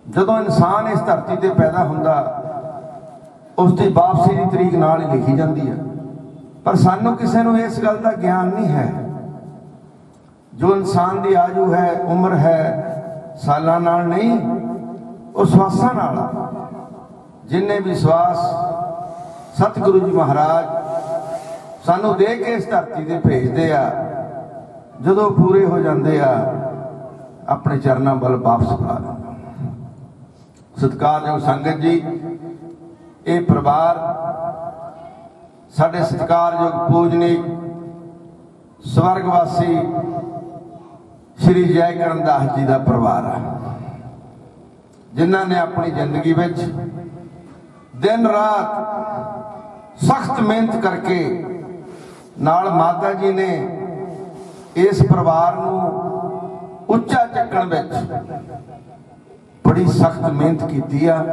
जदों इंसान इस धरती ते पैदा हुंदा उसकी वापसी की तरीक नाल ही लिखी जाती है, पर सानू किसी नूं इस गल का ज्ञान नहीं है। ਜੋ ਇਨਸਾਨ ਦੀ ਆਯੂ ਹੈ, ਉਮਰ ਹੈ, ਸਾਲਾਂ ਨਾਲ ਨਹੀਂ, ਉਹ ਸਵਾਸਾਂ ਨਾਲ ਆ। ਜਿੰਨੇ ਵੀ ਸਵਾਸ ਸਤਿਗੁਰੂ ਜੀ ਮਹਾਰਾਜ ਸਾਨੂੰ ਦੇ ਕੇ ਇਸ ਧਰਤੀ ਤੇ ਭੇਜਦੇ ਆ, ਜਦੋਂ ਪੂਰੇ ਹੋ ਜਾਂਦੇ ਆ ਆਪਣੇ ਚਰਨਾਂ ਵੱਲ ਵਾਪਸ ਬੁਲਾ ਲੈਂਦੇ। ਸਤਿਕਾਰਯੋਗ ਸੰਗਤ ਜੀ, ਇਹ ਪਰਿਵਾਰ ਸਾਡੇ ਸਤਿਕਾਰਯੋਗ ਪੂਜਨੀਕ ਸਵਰਗਵਾਸੀ ਸ਼੍ਰੀ ਜੈ ਕਰਨ ਦਾਸ ਜੀ ਦਾ ਪਰਿਵਾਰ ਆ, ਜਿਨ੍ਹਾਂ ਨੇ ਆਪਣੀ ਜ਼ਿੰਦਗੀ ਵਿੱਚ ਦਿਨ ਰਾਤ ਸਖਤ ਮਿਹਨਤ ਕਰਕੇ ਨਾਲ ਮਾਤਾ ਜੀ ਨੇ ਇਸ ਪਰਿਵਾਰ ਨੂੰ ਉੱਚਾ ਚੱਕਣ ਵਿੱਚ ਬੜੀ ਸਖਤ ਮਿਹਨਤ ਕੀਤੀ ਆ।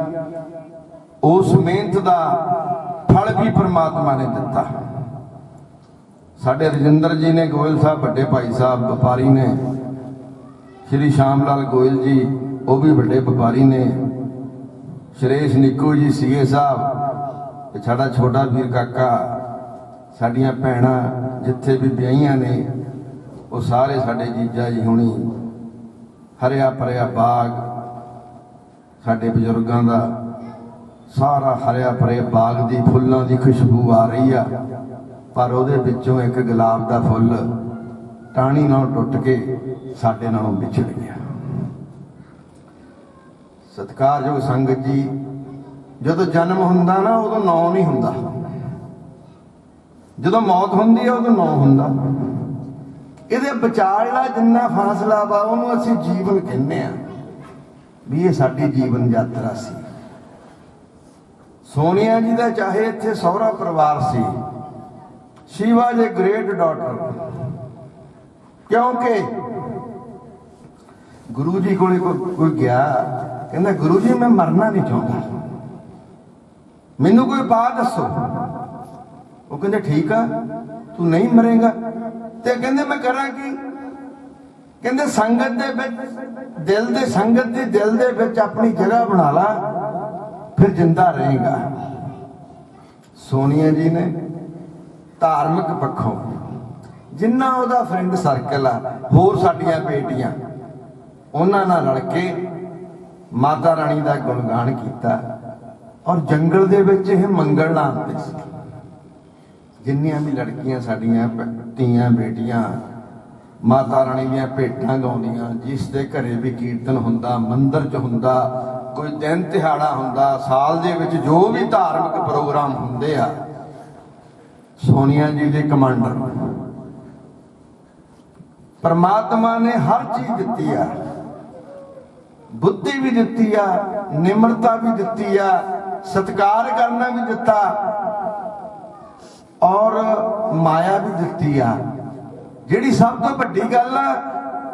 ਉਸ ਮਿਹਨਤ ਦਾ ਫਲ ਵੀ ਪ੍ਰਮਾਤਮਾ ਨੇ ਦਿੱਤਾ। ਸਾਡੇ ਰਜਿੰਦਰ ਜੀ ਨੇ, ਗੋਇਲ ਸਾਹਿਬ ਵੱਡੇ ਭਾਈ ਸਾਹਿਬ ਵਪਾਰੀ ਨੇ, ਸ਼੍ਰੀ ਸ਼ਾਮ ਲਾਲ ਗੋਇਲ ਜੀ ਉਹ ਵੀ ਵੱਡੇ ਵਪਾਰੀ ਨੇ, ਸ਼੍ਰੇਸ਼ ਨਿੱਕੂ ਜੀ ਸੀਏ ਸਾਹਿਬ, ਤੇ ਸਾਡਾ ਛੋਟਾ ਵੀਰ ਕਾਕਾ, ਸਾਡੀਆਂ ਭੈਣਾਂ ਜਿੱਥੇ ਵੀ ਵਿਆਹੀਆਂ ਨੇ ਉਹ ਸਾਰੇ ਸਾਡੇ ਜੀਜਾ ਜੀ ਹੁਣੀ। ਹਰਿਆ ਭਰਿਆ ਬਾਗ ਸਾਡੇ ਬਜ਼ੁਰਗਾਂ ਦਾ, ਸਾਰਾ ਹਰਿਆ ਭਰੇ ਬਾਗ ਦੀ ਫੁੱਲਾਂ ਦੀ ਖੁਸ਼ਬੂ ਆ ਰਹੀ ਆ, ਪਰ ਉਹਦੇ ਵਿੱਚੋਂ ਇੱਕ ਗੁਲਾਬ ਦਾ ਫੁੱਲ ਟਾਹਣੀ ਨਾਲ ਟੁੱਟ ਕੇ ਸਾਡੇ ਨਾਲੋਂ ਵਿਛੜ ਗਿਆ। ਸਤਿਕਾਰਯੋਗ ਸੰਗਤ ਜੀ, ਜਦੋਂ ਜਨਮ ਹੁੰਦਾ ਨਾ ਉਦੋਂ ਨਾਂ ਨਹੀਂ ਹੁੰਦਾ, ਜਦੋਂ ਮੌਤ ਹੁੰਦੀ ਹੈ ਉਦੋਂ ਨਾਂ ਹੁੰਦਾ। ਇਹਦੇ ਵਿਚਾਲਾ ਜਿੰਨਾ ਫਾਸਲਾ ਵਾ ਉਹਨੂੰ ਅਸੀਂ ਜੀਵਨ ਕਹਿੰਦੇ ਆ, ਵੀ ਇਹ ਸਾਡੀ ਜੀਵਨ ਯਾਤਰਾ ਸੀ। ਸੋਨੀਆ ਜੀ ਦਾ ਚਾਹੇ ਇੱਥੇ ਸਹੁਰਾ ਪਰਿਵਾਰ ਸੀ, ਸ਼ੀ ਵਾਜ਼ ਏ ਗ੍ਰੇਟ ਡਾਟਰ, ਕਿਉਂਕਿ ਗੁਰੂ ਜੀ ਕੋਲੇ ਕੋਈ ਗਿਆ, ਕਹਿੰਦਾ ਗੁਰੂ ਜੀ ਮੈਂ ਮਰਨਾ ਨਹੀਂ ਚਾਹੁੰਦਾ, ਮੈਨੂੰ ਕੋਈ ਬਾਤ ਦੱਸੋ। ਉਹ ਕਹਿੰਦੇ ਠੀਕ ਆ, ਤੂੰ ਨਹੀਂ ਮਰੇਗਾ। ਤੇ ਕਹਿੰਦੇ ਮੈਂ ਕਰਾਂ ਕੀ? ਕਹਿੰਦੇ ਸੰਗਤ ਦੇ ਵਿੱਚ ਦਿਲ ਦੇ, ਸੰਗਤ ਦੀ ਦਿਲ ਦੇ ਵਿੱਚ ਆਪਣੀ ਜਗ੍ਹਾ ਬਣਾ ਲਾ, ਫਿਰ ਜਿੰਦਾ ਰਹੇਗਾ। ਸੋਨੀਆ ਜੀ ਨੇ ਧਾਰਮਿਕ ਪੱਖੋਂ ਜਿੰਨਾ ਉਹਦਾ ਫਰੈਂਡ ਸਰਕਲ ਆ, ਹੋਰ ਸਾਡੀਆਂ ਬੇਟੀਆਂ, ਉਹਨਾਂ ਨਾਲ ਰਲ ਕੇ ਮਾਤਾ ਰਾਣੀ ਦਾ ਗੁਣਗਾਨ ਕੀਤਾ। ਔਰ ਜੰਗਲ ਦੇ ਵਿੱਚ ਇਹ ਮੰਗਲ ਲਾਉਂਦੇ ਸੀ। ਜਿੰਨੀਆਂ ਵੀ ਲੜਕੀਆਂ ਸਾਡੀਆਂ ਧੀਆਂ ਬੇਟੀਆਂ ਮਾਤਾ ਰਾਣੀ ਦੀਆਂ ਭੇਟਾਂ ਗਾਉਂਦੀਆਂ, ਜਿਸ ਦੇ ਘਰੇ ਵੀ ਕੀਰਤਨ ਹੁੰਦਾ, ਮੰਦਿਰ 'ਚ ਹੁੰਦਾ, ਕੋਈ ਦਿਨ ਤਿਹਾੜਾ ਹੁੰਦਾ, ਸਾਲ ਦੇ ਵਿੱਚ ਜੋ ਵੀ ਧਾਰਮਿਕ ਪ੍ਰੋਗਰਾਮ ਹੁੰਦੇ ਆ, ਸੋਨੀਆ ਜੀ ਦੇ ਕਮਾਂਡਰ। ਪਰਮਾਤਮਾ ਨੇ ਹਰ ਚੀਜ਼ ਦਿੱਤੀ ਆ, ਬੁੱਧੀ ਵੀ ਦਿੱਤੀ ਆ, ਨਿਮਰਤਾ ਵੀ ਦਿੱਤੀ ਆ, ਸਤਿਕਾਰ ਕਰਨਾ ਵੀ ਦਿੱਤਾ, ਔਰ ਮਾਇਆ ਵੀ ਦਿੱਤੀ ਆ। ਜਿਹੜੀ ਸਭ ਤੋਂ ਵੱਡੀ ਗੱਲ ਆ,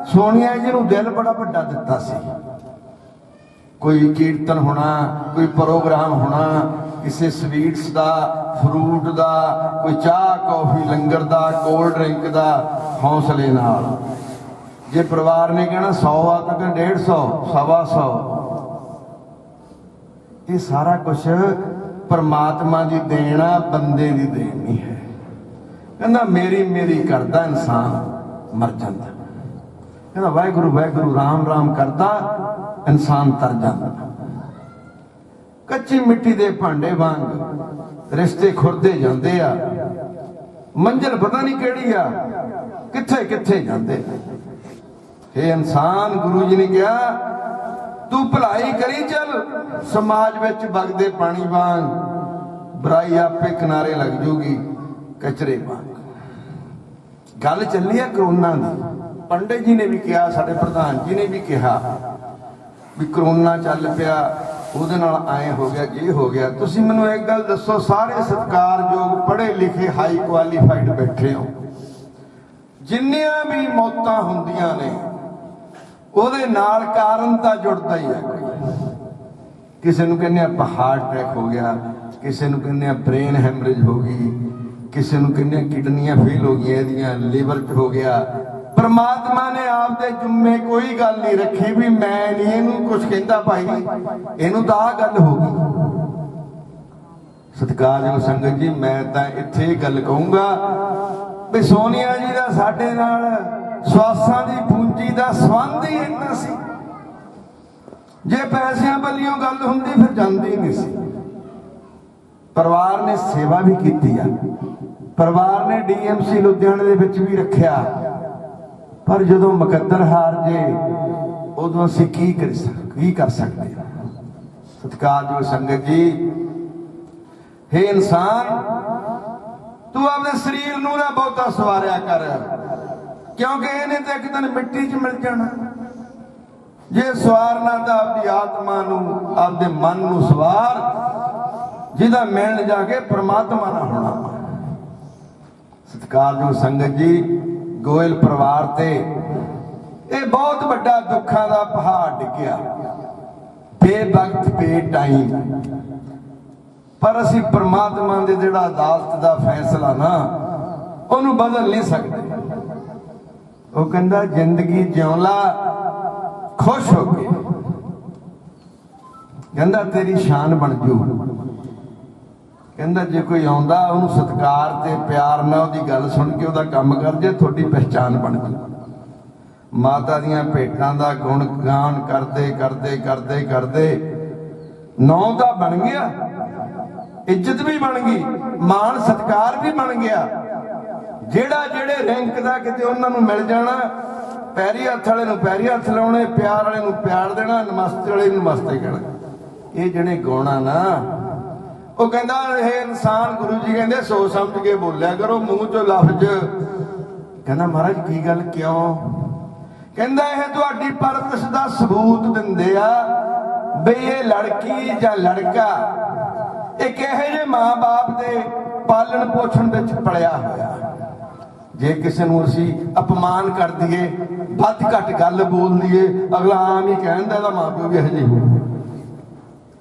ਸੋਨੀਆ ਜੀ ਨੂੰ ਦਿਲ ਬੜਾ ਵੱਡਾ ਦਿੱਤਾ ਸੀ। ਕੋਈ ਕੀਰਤਨ ਹੋਣਾ, ਕੋਈ ਪ੍ਰੋਗਰਾਮ ਹੋਣਾ, ਕਿਸੇ ਸਵੀਟਸ ਦਾ, ਫਰੂਟ ਦਾ, ਕੋਈ ਚਾਹ ਕੌਫੀ ਲੰਗਰ ਦਾ, ਕੋਲਡ ਡਰਿੰਕ ਦਾ, ਹੌਸਲੇ ਨਾਲ। ਜੇ ਪਰਿਵਾਰ ਨੇ ਕਹਿਣਾ 100 ਆ ਤਾਂ 150, 125। ਇਹ ਸਾਰਾ ਕੁਝ ਪਰਮਾਤਮਾ ਦੀ ਦੇਣ ਆ, ਬੰਦੇ ਦੀ ਦੇਣ ਨਹੀਂ ਹੈ। ਕਹਿੰਦਾ ਮੇਰੀ ਮੇਰੀ ਕਰਦਾ ਇਨਸਾਨ ਮਰ ਜਾਂਦਾ, ਕਹਿੰਦਾ ਵਾਹਿਗੁਰੂ ਵਾਹਿਗੁਰੂ ਰਾਮ ਰਾਮ ਕਰਦਾ ਇਨਸਾਨ ਤਰ ਜਾਂਦਾ। ਕੱਚੀ ਮਿੱਟੀ ਦੇ ਭਾਂਡੇ ਵਾਂਗ ਰਿਸ਼ਤੇ ਖੁਰਦੇ ਜਾਂਦੇ ਆ, ਮੰਜ਼ਿਲ ਪਤਾ ਨਹੀਂ ਕਿਹੜੀ ਆ, ਕਿੱਥੇ ਕਿੱਥੇ ਜਾਂਦੇ। ਇਹ ਇਨਸਾਨ, ਗੁਰੂ ਜੀ ਨੇ ਕਿਹਾ ਤੂੰ ਭਲਾਈ ਕਰੀ ਚੱਲ, ਸਮਾਜ ਵਿੱਚ ਵਗਦੇ ਪਾਣੀ ਵਾਂਗ ਬੁਰਾਈ ਆਪੇ ਕਿਨਾਰੇ ਲੱਗ ਜੂਗੀ ਕਚਰੇ ਵਾਂਗ। ਗੱਲ ਚੱਲੀ ਆ ਕਰੋਨਾ ਦੀ। ਪੰਡਿਤ ਜੀ ਨੇ ਵੀ ਕਿਹਾ, ਸਾਡੇ ਪ੍ਰਧਾਨ ਜੀ ਨੇ ਵੀ ਕਿਹਾ ਵੀ ਕਰੋਨਾ ਚੱਲ ਪਿਆ, ਉਹਦੇ ਨਾਲ ਐਂ ਹੋ ਗਿਆ, ਜੇ ਹੋ ਗਿਆ। ਤੁਸੀਂ ਮੈਨੂੰ ਇੱਕ ਗੱਲ ਦੱਸੋ, ਸਾਰੇ ਸਤਿਕਾਰਯੋਗ ਪੜ੍ਹੇ ਲਿਖੇ ਹਾਈ ਕੁਆਲੀਫਾਈਡ ਬੈਠੇ ਹੋ, ਜਿੰਨੀਆਂ ਵੀ ਮੌਤਾਂ ਹੁੰਦੀਆਂ ਨੇ ਉਹਦੇ ਨਾਲ ਕਾਰਨ ਤਾਂ ਜੁੜਦਾ ਹੀ ਹੈ। ਕਿਸੇ ਨੂੰ ਕਹਿੰਦੇ ਆਪਾਂ ਹਾਰਟ ਅਟੈਕ ਹੋ ਗਿਆ, ਕਿਸੇ ਨੂੰ ਕਹਿੰਦੇ ਆ ਬ੍ਰੇਨ ਹੈਮਰੇਜ ਹੋ ਗਈ, ਕਿਸੇ ਨੂੰ ਕਹਿੰਦੇ ਆ ਕਿਡਨੀਆਂ ਫੇਲ ਹੋ ਗਈਆਂ, ਇਹਦੀਆਂ ਲੀਵਰ 'ਚ ਹੋ ਗਿਆ। ਪਰਮਾਤਮਾ ਨੇ ਆਪ ਦੇ ਜੁੰਮੇ ਕੋਈ ਗੱਲ ਨਹੀਂ ਰੱਖੀ ਵੀ ਮੈਂ ਨਹੀਂ ਇਹਨੂੰ ਕੁਝ ਕਹਿੰਦਾ, ਭਾਈ ਇਹਨੂੰ ਤਾਂ ਆਹ ਗੱਲ ਹੋ ਗਈ। ਸਤਿਕਾਰਯੋਗ ਸੰਗਤ ਜੀ, ਮੈਂ ਤਾਂ ਇੱਥੇ ਗੱਲ ਕਹੂੰਗਾ ਵੀ ਸੋਨੀਆ ਜੀ ਦਾ ਸਾਡੇ ਨਾਲ ਸਵਾਸਾਂ ਦੀ ਪੂੰਜੀ ਦਾ ਸੰਬੰਧ ਹੀ ਇੰਨਾ ਸੀ। ਜੇ ਪੈਸਿਆਂ ਵੱਲੋਂ ਗੱਲ ਹੁੰਦੀ ਫਿਰ ਜਾਂਦੀ ਨਹੀਂ ਸੀ। ਪਰਿਵਾਰ ਨੇ ਸੇਵਾ ਵੀ ਕੀਤੀ ਆ, ਪਰਿਵਾਰ ਨੇ ਡੀਐਮਸੀ ਲੁਧਿਆਣੇ ਦੇ ਵਿੱਚ ਵੀ ਰੱਖਿਆ, ਪਰ ਜਦੋਂ ਮੁਕੱਦਰ ਹਾਰ ਜੇ ਉਦੋਂ ਅਸੀਂ ਕੀ ਕਰ ਸਕਦੇ ਹਾਂ। ਸਤਿਕਾਰਯੋਗ ਸੰਗਤ ਜੀ, हे ਇਨਸਾਨ, ਤੂੰ ਆਪਣੇ ਸਰੀਰ ਨੂੰ ਨਾ ਬਹੁਤਾ ਸਵਾਰਿਆ ਕਰ, ਕਿਉਂਕਿ ਇਹਨੇ ਤਾਂ ਇੱਕ ਦਿਨ ਮਿੱਟੀ 'ਚ ਮਿਲ ਜਾਣਾ। ਜੇ ਸਵਾਰਨਾ ਤਾਂ ਆਪਣੀ ਆਤਮਾ ਨੂੰ, ਆਪਦੇ ਮਨ ਨੂੰ ਸਵਾਰ, ਜਿਹਦਾ ਮਿਲਣ ਜਾ ਕੇ ਪ੍ਰਮਾਤਮਾ ਨਾਲ ਹੋਣਾ। ਸਤਿਕਾਰਯੋਗ ਸੰਗਤ ਜੀ, ਗੋਇਲ ਪਰਿਵਾਰ ਤੇ ਇਹ ਬਹੁਤ ਵੱਡਾ ਦੁੱਖਾਂ ਦਾ ਪਹਾੜ ਡਿੱਗਿਆ, ਬੇਵਕਤ ਬੇਟਾਈਮ। ਪਰ ਅਸੀਂ ਪ੍ਰਮਾਤਮਾ ਦੇ ਜਿਹੜਾ ਅਦਾਲਤ ਦਾ ਫੈਸਲਾ ਨਾ, ਉਹਨੂੰ ਬਦਲ ਨਹੀਂ ਸਕਦੇ। ਉਹ ਕਹਿੰਦਾ ਜ਼ਿੰਦਗੀ ਜਿਉਂ ਲਾ ਖੁਸ਼ ਹੋ ਕੇ, ਕਹਿੰਦਾ ਤੇਰੀ ਸ਼ਾਨ ਬਣ ਜੂ। ਕਹਿੰਦਾ ਜੇ ਕੋਈ ਆਉਂਦਾ ਉਹਨੂੰ ਸਤਿਕਾਰ ਤੇ ਪਿਆਰ ਨਾਲ ਉਹਦੀ ਗੱਲ ਸੁਣ ਕੇ ਉਹਦਾ ਕੰਮ ਕਰ ਜੇ, ਤੁਹਾਡੀ ਪਹਿਚਾਨ ਬਣ ਜੂ। ਮਾਤਾ ਦੀਆਂ ਭੇਟਾਂ ਦਾ ਗੁਣ ਗਾਨ ਕਰਦੇ ਕਰਦੇ ਕਰਦੇ ਕਰਦੇ ਨੌਂ ਦਾ ਬਣ ਗਿਆ, ਇੱਜ਼ਤ ਵੀ ਬਣ ਗਈ, ਮਾਣ ਸਤਿਕਾਰ ਵੀ ਬਣ ਗਿਆ। ਜਿਹੜੇ ਰੈਂਕ ਦਾ ਕਿਤੇ ਉਹਨਾਂ ਨੂੰ ਮਿਲ ਜਾਣਾ, ਪੈਰੀ ਹੱਥ ਵਾਲੇ ਨੂੰ ਪੈਰੀ ਹੱਥ ਲਾਉਣੇ, ਪਿਆਰ ਵਾਲੇ ਨੂੰ ਪਿਆਰ ਦੇਣਾ, ਨਮਸਤੇ ਵਾਲੇ ਨੂੰ ਨਮਸਤੇ ਕਹਿਣਾ। ਇਹ ਜਿਹੜੇ ਗੁਣ ਆ ਨਾ, ਉਹ ਕਹਿੰਦਾ ਇਹ ਇਨਸਾਨ, ਗੁਰੂ ਜੀ ਕਹਿੰਦੇ ਸੋਚ ਸਮਝ ਕੇ ਬੋਲਿਆ ਕਰੋ, ਮੂੰਹ ਚੋਂ ਲਫ਼ਜ਼। ਕਹਿੰਦਾ ਮਹਾਰਾਜ ਕੀ ਗੱਲ, ਕਿਉਂ? ਕਹਿੰਦਾ ਇਹ ਤੁਹਾਡੀ ਪਰਵਰਿਸ਼ ਦਾ ਸਬੂਤ ਦਿੰਦੇ ਆ ਬਈ ਇਹ ਲੜਕੀ ਜਾਂ ਲੜਕਾ ਇੱਕ ਇਹੋ ਜਿਹੇ ਮਾਂ-ਬਾਪ ਦੇ ਪਾਲਣ ਪੋਸ਼ਣ ਵਿੱਚ ਪਲਿਆ ਹੋਇਆ। ਜੇ ਕਿਸੇ ਨੂੰ ਅਸੀਂ ਅਪਮਾਨ ਕਰ ਦਈਏ, ਵੱਧ ਘੱਟ ਗੱਲ ਬੋਲ ਦਈਏ, ਅਗਲਾ ਆਮ ਹੀ ਕਹਿੰਦਾ ਇਹਦਾ ਮਾਂ ਪਿਓ ਵੀ ਇਹੋ ਜਿਹੇ ਹੋ।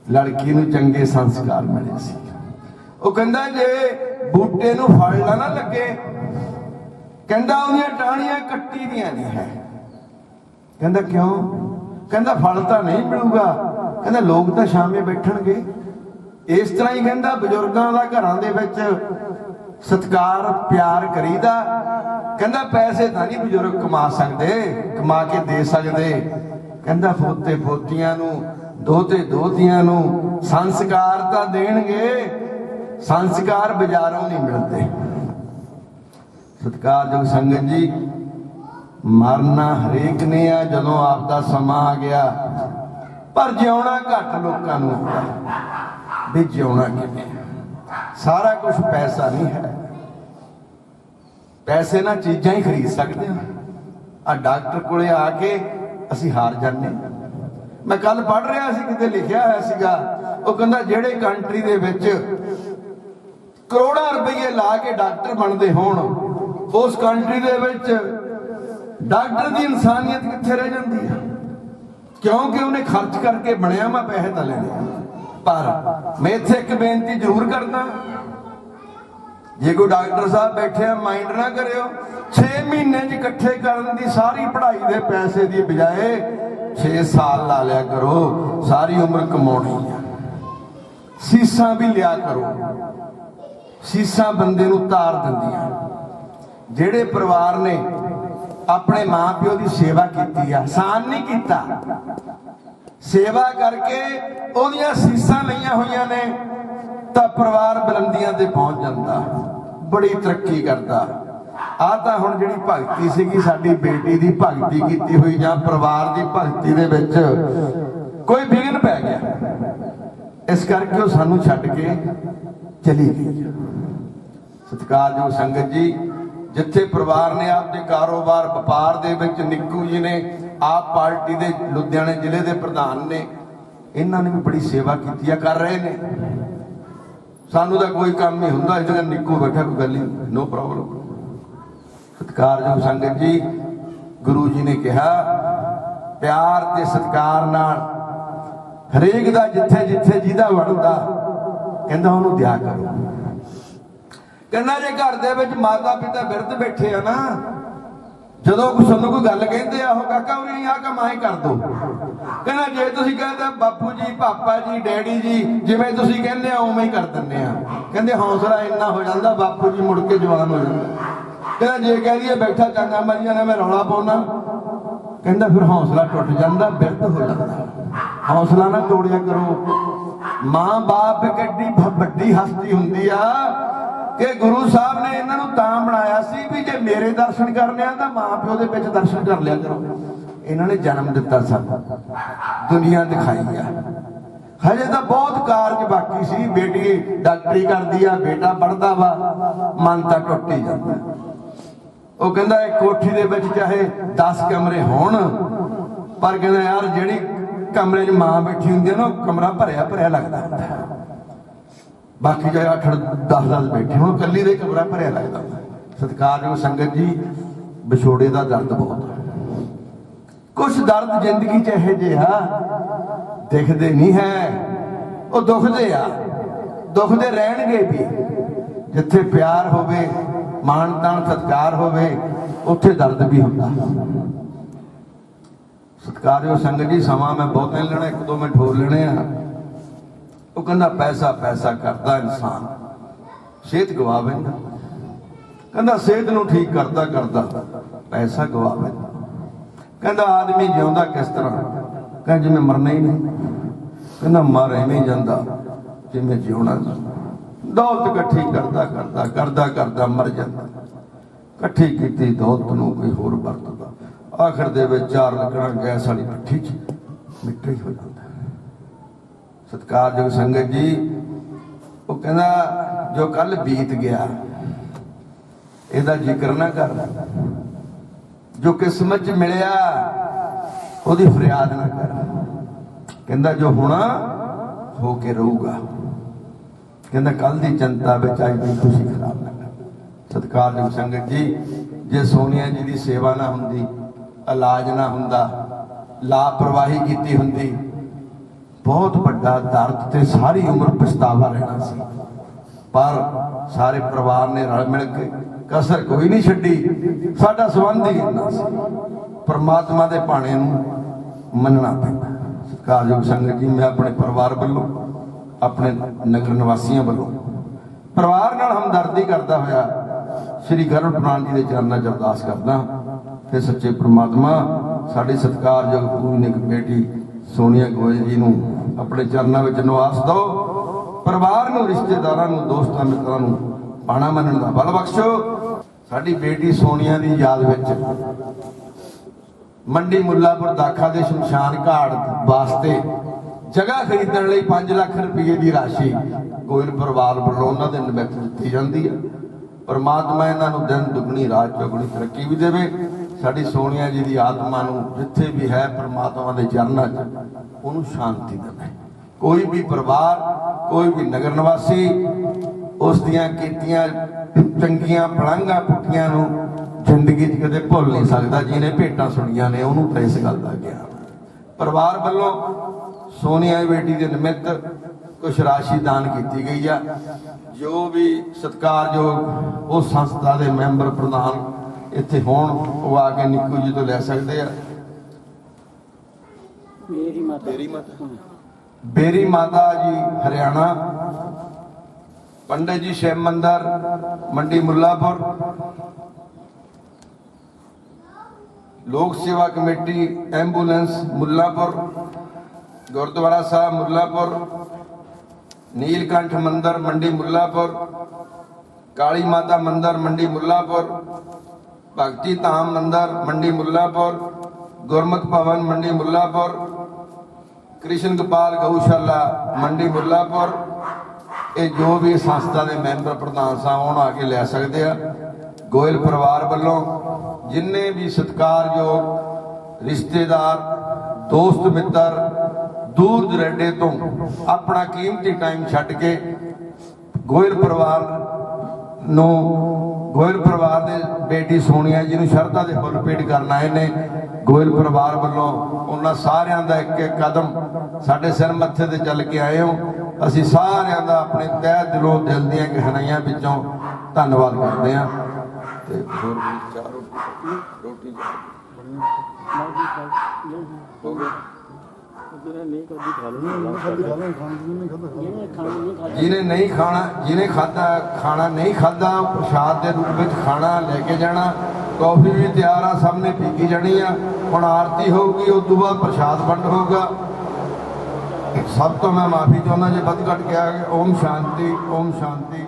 ਲੜਕੀ ਨੂੰ ਚੰਗੇ ਸੰਸਕਾਰ ਮਿਲੇ ਸੀ। ਉਹ ਕਹਿੰਦਾ ਜੇ ਬੂਟੇ ਨੂੰ ਫਲ ਨਾ ਲੱਗੇ, ਕਹਿੰਦਾ ਉਹਦੀਆਂ ਟਾਹਣੀਆਂ ਕੱਟੀ ਦੀਆਂ ਨਹੀਂ ਹੈ। ਕਹਿੰਦਾ ਕਿਉਂ? ਕਹਿੰਦਾ ਫਲ ਤਾਂ ਨਹੀਂ ਮਿਲੂਗਾ, ਕਹਿੰਦਾ ਲੋਕ ਤਾਂ ਸ਼ਾਮੇ ਬੈਠਣਗੇ। ਇਸ ਤਰ੍ਹਾਂ ਹੀ ਕਹਿੰਦਾ ਬਜ਼ੁਰਗਾਂ ਦਾ ਘਰਾਂ ਦੇ ਵਿੱਚ ਸਤਿਕਾਰ ਪਿਆਰ ਕਰੀਦਾ। ਕਹਿੰਦਾ ਪੈਸੇ ਤਾਂ ਨਹੀਂ ਬਜ਼ੁਰਗ ਕਮਾ ਸਕਦੇ, ਕਮਾ ਕੇ ਦੇ ਸਕਦੇ। ਕਹਿੰਦਾ ਪੋਤੇ ਪੋਤੀਆਂ ਨੂੰ, ਦੋਤੇ ਦੋਤੀਆਂ ਨੂੰ ਸੰਸਕਾਰ ਤਾਂ ਦੇਣਗੇ, ਸੰਸਕਾਰ ਬਾਜ਼ਾਰੋਂ ਨਹੀਂ ਮਿਲਦੇ। ਸਤਿਕਾਰਯੋਗ ਸੰਗਤ ਜੀ, ਮਰਨਾ ਹਰੇਕ ਨੇ ਆ ਜਦੋਂ ਆਪ ਦਾ ਸਮਾਂ ਆ ਗਿਆ, ਪਰ ਜਿਉਣਾ ਘੱਟ ਲੋਕਾਂ ਨੂੰ ਆਉਂਦਾ ਵੀ ਜਿਉਣਾ ਕਿਵੇਂ। ਸਾਰਾ ਕੁਝ ਪੈਸਾ ਨਹੀਂ ਹੈ, ਪੈਸੇ ਨਾਲ ਚੀਜ਼ਾਂ ਹੀ ਖਰੀਦ ਸਕਦੇ ਹਾਂ। ਆ ਡਾਕਟਰ ਕੋਲੇ ਆ ਕੇ ਅਸੀਂ ਹਾਰ ਜਾਂਦੇ। ਮੈਂ ਕੱਲ ਪੜ੍ਹ ਰਿਹਾ ਸੀ, ਕਿਤੇ ਲਿਖਿਆ ਹੋਇਆ ਸੀਗਾ, ਉਹ ਕਹਿੰਦਾ ਜਿਹੜੇ ਕੰਟਰੀ ਦੇ ਵਿੱਚ ਕਰੋੜਾਂ ਰੁਪਏ ਲਾ ਕੇ ਡਾਕਟਰ ਬਣਦੇ ਹੋਣ, ਉਸ ਕੰਟਰੀ ਦੇ ਵਿੱਚ ਡਾਕਟਰ ਦੀ ਇਨਸਾਨੀਅਤ ਕਿੱਥੇ ਰਹਿ ਜਾਂਦੀ ਹੈ? ਕਿਉਂਕਿ ਉਹਨੇ ਖਰਚ ਕਰਕੇ ਬਣਿਆ, ਮੈਂ ਪੈਸੇ ਤਾਂ ਲੈਣੇ। ਪਰ ਮੈਂ ਇੱਥੇ ਇੱਕ ਬੇਨਤੀ ਜ਼ਰੂਰ ਕਰਦਾ, ਜੇ ਕੋਈ ਡਾਕਟਰ ਸਾਹਿਬ ਬੈਠੇ ਆ, ਮਾਈਂਡ ਨਾ ਕਰਿਓ। 6 ਮਹੀਨੇ 'ਚ ਇਕੱਠੇ ਕਰਨ ਦੀ ਸਾਰੀ ਪੜ੍ਹਾਈ ਦੇ ਪੈਸੇ ਦੀ ਬਜਾਏ 6 ਸਾਲ ਲਾ ਲਿਆ ਕਰੋ, ਸਾਰੀ ਉਮਰ ਕਮਾਉਣੀ ਆ। ਸੀਸਾਂ ਵੀ ਲਿਆ ਕਰੋ, ਸੀਸਾਂ ਬੰਦੇ ਨੂੰ ਤਾਰ ਦਿੰਦੀਆਂ। ਜਿਹੜੇ ਪਰਿਵਾਰ ਨੇ ਆਪਣੇ ਮਾਂ ਪਿਓ ਦੀ ਸੇਵਾ ਕੀਤੀ ਆ, ਆਸਾਨ ਨਹੀਂ ਕੀਤਾ, ਸੇਵਾ ਕਰਕੇ ਉਹਦੀਆਂ ਸੀਸਾਂ ਲਈਆਂ ਹੋਈਆਂ ਨੇ, ਤਾਂ ਪਰਿਵਾਰ ਬੁਲੰਦੀਆਂ ਤੇ ਪਹੁੰਚ ਜਾਂਦਾ, ਬੜੀ ਤਰੱਕੀ ਕਰਦਾ। ਆ ਤਾਂ ਹੁਣ ਜਿਹੜੀ ਭਗਤੀ ਸੀਗੀ, ਸਾਡੀ ਬੇਟੀ ਦੀ ਭਗਤੀ ਕੀਤੀ ਹੋਈ ਜਾਂ ਪਰਿਵਾਰ ਦੀ ਭਗਤੀ ਦੇ ਵਿੱਚ ਕੋਈ ਵਿਘਨ ਪੈ ਗਿਆ, ਇਸ ਕਰਕੇ ਉਹ ਸਾਨੂੰ ਛੱਡ ਕੇ ਚਲੀ ਗਈ। ਸਤਿਕਾਰਯੋਗ ਸੰਗਤ ਜੀ, ਜਿੱਥੇ ਪਰਿਵਾਰ ਨੇ ਆਪਦੇ ਕਾਰੋਬਾਰ ਵਪਾਰ ਦੇ ਵਿੱਚ, ਨਿੱਕੂ ਜੀ ਨੇ ਆਪ ਪਾਰਟੀ ਦੇ ਲੁਧਿਆਣੇ ਜ਼ਿਲ੍ਹੇ ਦੇ ਪ੍ਰਧਾਨ ਨੇ, ਇਹਨਾਂ ਨੇ ਵੀ ਬੜੀ ਸੇਵਾ ਕੀਤੀ ਆ, ਕਰ ਰਹੇ ਨੇ। ਸਾਨੂੰ ਤਾਂ ਕੋਈ ਕੰਮ ਨਹੀਂ ਹੁੰਦਾ, ਇਸ ਤਰ੍ਹਾਂ ਨਿੱਕੂ ਬੈਠਾ, ਕੋਈ ਗੱਲ ਨਹੀਂ, ਨੋ ਪ੍ਰੋਬਲਮ। ਸਤਿਕਾਰਯੋਗ ਸੰਗਤ ਜੀ, ਗੁਰੂ ਜੀ ਨੇ ਕਿਹਾ ਪਿਆਰ ਤੇ ਸਤਿਕਾਰ ਨਾਲ ਹਰੇਕ ਦਾ ਜਿੱਥੇ ਜਿੱਥੇ ਜਿਹਦਾ ਵੜਦਾ, ਕਹਿੰਦਾ ਉਹਨੂੰ ਦਿਆ ਕਰੋ। ਕਹਿੰਦਾ ਜੇ ਘਰ ਦੇ ਵਿੱਚ ਮਾਤਾ ਪਿਤਾ ਬਿਰਧ ਬੈਠੇ ਆ ਨਾ, ਜਦੋਂ ਸਾਨੂੰ ਕੋਈ ਗੱਲ ਕਹਿੰਦੇ ਆ, ਉਹ ਕਾਕਾ ਉਹਨੇ ਆਹ ਕੰਮ ਆਏ ਕਰ ਦੋ। ਕਹਿੰਦਾ ਜੇ ਤੁਸੀਂ ਕਹਿੰਦੇ ਬਾਪੂ ਜੀ, ਪਾਪਾ ਜੀ, ਡੈਡੀ ਜੀ, ਜਿਵੇਂ ਤੁਸੀਂ ਕਹਿੰਦੇ ਆ ਉਵੇਂ ਹੀ ਕਰ ਦਿੰਦੇ ਆ। ਕਹਿੰਦੇ ਹੌਸਲਾ ਇੰਨਾ ਹੋ ਜਾਂਦਾ, ਬਾਪੂ ਜੀ ਮੁੜ ਕੇ ਜਵਾਨ ਹੋ ਜਾਂਦਾ। कहना जे कह दईए बैठा चंगा मरी जाना मैं रौला पाउना, कहता फिर हौसला टुट जाता, बिरत हो जाता। हौसला ना तोड़िया करो। मां बाप एक एडी वड्डी हस्ती हुंदी आ कि गुरु साहब ने इन्हां नूं तां बनाया सी भी जे मेरे दर्शन करने आ तां मां प्यो दे विच दर्शन कर लिया करो। इन्हां ने जन्म दिता सानूं, दुनिया दिखाई आ। हजे तो बहुत कारज बाकी सी। बेटी डॉक्टरी करदी आ, बेटा पढ़दा वा, मन तां टुट ही जांदा। ਉਹ ਕਹਿੰਦਾ ਇੱਕ ਕੋਠੀ ਦੇ ਵਿੱਚ ਚਾਹੇ 10 ਕਮਰੇ ਹੋਣ, ਪਰ ਕਹਿੰਦਾ ਯਾਰ ਜਿਹੜੀ ਕਮਰੇ 'ਚ ਮਾਂ ਬੈਠੀ ਹੁੰਦੀ ਹੈ ਨਾ ਉਹ ਕਮਰਾ ਭਰਿਆ ਭਰਿਆ ਲੱਗਦਾ ਹੁੰਦਾ। ਬਾਕੀ ਚਾਹੇ 8-10 ਬੈਠੇ ਹੋਣ, ਇਕੱਲੀ ਦੇ ਕਮਰਾ ਭਰਿਆ ਲੱਗਦਾ ਹੁੰਦਾ। ਸਤਿਕਾਰਯੋਗ ਸੰਗਤ ਜੀ, ਵਿਛੋੜੇ ਦਾ ਦਰਦ ਬਹੁਤ ਹੈ। ਕੁਛ ਦਰਦ ਜ਼ਿੰਦਗੀ 'ਚ ਇਹੋ ਜਿਹੇ ਆ ਦਿਖਦੇ ਨਹੀਂ ਹੈ, ਉਹ ਦੁਖਦੇ ਆ, ਦੁਖਦੇ ਰਹਿਣਗੇ ਵੀ। ਜਿੱਥੇ ਪਿਆਰ ਹੋਵੇ, ਮਾਣ ਤਾਣ ਸਤਿਕਾਰ ਹੋਵੇ, ਉੱਥੇ ਦਰਦ ਵੀ ਹੁੰਦਾ। ਸਤਿਕਾਰਯੋਗ ਸੰਗਤ ਜੀ, ਸਮਾਂ ਮੈਂ ਬਹੁਤ ਨਹੀਂ ਲੈਣਾ, 1-2 ਮਿੰਟ ਹੋਰ ਲੈਣੇ ਆ। ਉਹ ਕਹਿੰਦਾ ਪੈਸਾ ਪੈਸਾ ਕਰਦਾ ਇਨਸਾਨ, ਸਿਹਤ ਗਵਾ ਬੈਂਦਾ। ਕਹਿੰਦਾ ਸਿਹਤ ਨੂੰ ਠੀਕ ਕਰਦਾ ਕਰਦਾ ਪੈਸਾ ਗਵਾ ਬੈਂਦਾ। ਕਹਿੰਦਾ ਆਦਮੀ ਜਿਉਂਦਾ ਕਿਸ ਤਰ੍ਹਾਂ? ਕਹਿੰਦਾ ਜਿਵੇਂ ਮਰਨਾ ਹੀ ਨਹੀਂ। ਕਹਿੰਦਾ ਮਰ ਐਵੇਂ ਜਾਂਦਾ ਜਿਵੇਂ ਜਿਉਣਾ। ਦੌਲਤ ਇਕੱਠੀ ਕਰਦਾ ਕਰਦਾ ਕਰਦਾ ਕਰਦਾ ਮਰ ਜਾਂਦਾ। ਇਕੱਠੀ ਕੀਤੀ ਦੌਲਤ ਨੂੰ ਕੋਈ ਹੋਰ ਵਰਤਦਾ, ਆਖਰ ਦੇ ਵਿੱਚ 4 ਲੱਗਣਾ ਗੈਸ ਵਾਲੀ ਭੱਠੀ 'ਚ ਮਿੱਟੀ ਹੋ ਜਾਂਦਾ। ਸਤਿਕਾਰਯੋਗ ਸੰਗਤ ਜੀ, ਉਹ ਕਹਿੰਦਾ ਜੋ ਕੱਲ ਬੀਤ ਗਿਆ ਇਹਦਾ ਜ਼ਿਕਰ ਨਾ ਕਰ, ਜੋ ਕਿਸਮਤ 'ਚ ਮਿਲਿਆ ਉਹਦੀ ਫਰਿਆਦ ਨਾ ਕਰ। ਕਹਿੰਦਾ ਜੋ ਹੋਣਾ ਹੋ ਕੇ ਰਹੂਗਾ। ਕਹਿੰਦਾ ਕੱਲ ਦੀ ਚਿੰਤਾ ਵਿੱਚ ਅੱਜ ਦੀ ਖੁਸ਼ੀ ਖਰਾਬ ਨਾ ਕਰ। ਸਤਿਕਾਰਯੋਗ ਸੰਗਤ ਜੀ, ਜੇ ਸੋਨੀਆ ਜੀ ਦੀ ਸੇਵਾ ਨਾ ਹੁੰਦੀ, ਇਲਾਜ ਨਾ ਹੁੰਦਾ, ਲਾਪਰਵਾਹੀ ਕੀਤੀ ਹੁੰਦੀ, ਬਹੁਤ ਵੱਡਾ ਦਰਦ ਤੇ ਸਾਰੀ ਉਮਰ ਪਛਤਾਵਾ ਰਹਿਣਾ ਸੀ। ਪਰ ਸਾਰੇ ਪਰਿਵਾਰ ਨੇ ਰਲ ਮਿਲ ਕੇ ਕਸਰ ਕੋਈ ਨਹੀਂ ਛੱਡੀ। ਸਾਡਾ ਸੰਬੰਧ ਹੀ ਇੰਨਾ ਸੀ। ਪਰਮਾਤਮਾ ਦੇ ਭਾਣੇ ਨੂੰ ਮੰਨਣਾ ਪੈਂਦਾ। ਸਤਿਕਾਰਯੋਗ ਸੰਗਤ ਜੀ, ਮੈਂ ਆਪਣੇ ਪਰਿਵਾਰ ਵੱਲੋਂ, ਆਪਣੇ ਨਗਰ ਨਿਵਾਸੀਆਂ ਵੱਲੋਂ ਪਰਿਵਾਰ ਨਾਲ ਹਮਦਰਦੀ ਕਰਦਾ ਹੋਇਆ ਸ੍ਰੀ ਗਰੁੜ ਪੁਰਾਣ ਜੀ ਦੇ ਚਰਨਾਂ 'ਚ ਅਰਦਾਸ ਕਰਦਾ ਕਿ ਸੱਚੇ ਪ੍ਰਮਾਤਮਾ ਸਾਡੀ ਸਤਿਕਾਰਯੋਗ ਪੂਜਨੀਕ ਬੇਟੀ ਸੋਨੀਆ ਗੋਇਲ ਜੀ ਨੂੰ ਆਪਣੇ ਚਰਨਾਂ ਵਿੱਚ ਨਿਵਾਸ ਦਿਓ। ਪਰਿਵਾਰ ਨੂੰ, ਰਿਸ਼ਤੇਦਾਰਾਂ ਨੂੰ, ਦੋਸਤਾਂ ਮਿੱਤਰਾਂ ਨੂੰ ਬਾਣਾ ਮੰਨਣ ਦਾ ਬਲ ਬਖਸ਼ੋ। ਸਾਡੀ ਬੇਟੀ ਸੋਨੀਆ ਦੀ ਯਾਦ ਵਿੱਚ ਮੰਡੀ ਮੁੱਲਾਪੁਰ ਦਾਖਾ ਦੇ ਸ਼ਮਸ਼ਾਨ ਘਾਟ ਵਾਸਤੇ ਜਗ੍ਹਾ ਖਰੀਦਣ ਲਈ 5 ਲੱਖ ਰੁਪਏ ਦੀ ਰਾਸ਼ੀ ਗੋਇਲ ਪਰਿਵਾਰ ਵੱਲੋਂ ਉਹਨਾਂ ਦੇ ਨਿਮਿਤ ਦਿੱਤੀ ਜਾਂਦੀ ਹੈ। ਪਰਮਾਤਮਾ ਇਹਨਾਂ ਨੂੰ ਦਿਨ ਦੁਗਣੀ ਰਾਤ ਚੌਗੁਣੀ ਤਰੱਕੀ ਵੀ ਦੇਵੇ। ਸਾਡੀ ਸੋਨੀਆ ਜੀ ਦੀ ਆਤਮਾ ਨੂੰ ਜਿੱਥੇ ਵੀ ਹੈ ਪਰਮਾਤਮਾ ਦੇ ਚਰਨਾਂ 'ਚ ਉਹਨੂੰ ਸ਼ਾਂਤੀ ਦੇਵੇ। ਕੋਈ ਵੀ ਪਰਿਵਾਰ, ਕੋਈ ਵੀ ਨਗਰ ਨਿਵਾਸੀ ਉਸ ਦੀਆਂ ਕੀਤੀਆਂ ਚੰਗੀਆਂ ਪਲਾਂਘਾਂ ਪੁੱਠੀਆਂ ਨੂੰ ਜ਼ਿੰਦਗੀ 'ਚ ਕਦੇ ਭੁੱਲ ਨਹੀਂ ਸਕਦਾ। ਜਿਹਨੇ ਭੇਟਾਂ ਸੁਣੀਆਂ ਨੇ ਉਹਨੂੰ ਤਾਂ ਇਸ ਗੱਲ ਦਾ ਗਿਆਨ। ਪਰਿਵਾਰ ਵੱਲੋਂ ਸੋਨੀਆ ਬੇਟੀ ਦੇ ਨਿਮਿਤ ਕੁਛ ਰਾਸ਼ੀ ਦਾਨ ਕੀਤੀ ਗਈ ਆ। ਜੋ ਵੀ ਸਤਿਕਾਰਯੋਗ ਉਸ ਸੰਸਥਾ ਦੇ ਮੈਂਬਰ ਪ੍ਰਧਾਨ ਇੱਥੇ ਹੋਣ, ਉਹ ਆ ਕੇ ਨਿੱਕੂ ਜੀ ਤੋਂ ਲੈ ਸਕਦੇ ਆ। ਬੇਰੀ ਮਾਤਾ ਜੀ ਹਰਿਆਣਾ, पंडित जी शिव मंदिर मंडी मुल्लापुर, लोक सेवा कमेटी एंबुलेंस मुल्लापुर, गुरुद्वारा साहब मुल्लापुर, नीलकंठ मंदिर मंडी मुल्लापुर, काली माता मंदिर मंडी मुल्लापुर, भक्ति धाम मंदिर मंडी मुल्लापुर, गुरमुख भवन मंडी मुल्लापुर, कृष्ण गोपाल गौशाला मंडी मुल्लापुर। ये जो भी संस्था के मैंबर प्रधान साहब आके ले सकते हैं। गोयल परिवार वालों जिन्ने भी सत्कारयोग रिश्तेदार दोस्त मित्र दूर दरेडे तो अपना कीमती टाइम छड्ड के गोयल परिवार नूं, गोयल परिवार दे बेटी सोनिया जी नूं शरधा दे फुल भेंट करन आए ने। गोयल परिवार वालों उन्हां सारियां दा एक एक कदम साडे सिर मत्थे ते चल के आए हो। असीं सारियां दा अपने तह दिलों दिल दीआं गहराइयां विचों धन्नवाद करदे हां। ते होर भी चार रोटी हो गई ਜਿਹਨੇ ਖਾਣਾ ਨਹੀਂ ਖਾਦਾ ਪ੍ਰਸ਼ਾਦ ਦੇ ਰੂਪ ਵਿੱਚ ਖਾਣਾ ਲੈ ਕੇ ਜਾਣਾ। ਕੌਫੀ ਵੀ ਤਿਆਰ ਆ, ਸਭ ਨੇ ਪੀਤੀ ਜਾਣੀ ਆ। ਹੁਣ ਆਰਤੀ ਹੋਊਗੀ, ਉਸ ਤੋਂ ਬਾਅਦ ਪ੍ਰਸ਼ਾਦ ਵੰਡ ਹੋਊਗਾ। ਸਭ ਤੋਂ ਮੈਂ ਮਾਫੀ ਚਾਹੁੰਦਾ ਜੇ ਵੱਧ ਘੱਟ ਕਿਹਾ ਕਿ ਓਮ ਸ਼ਾਂਤੀ, ਓਮ ਸ਼ਾਂਤੀ।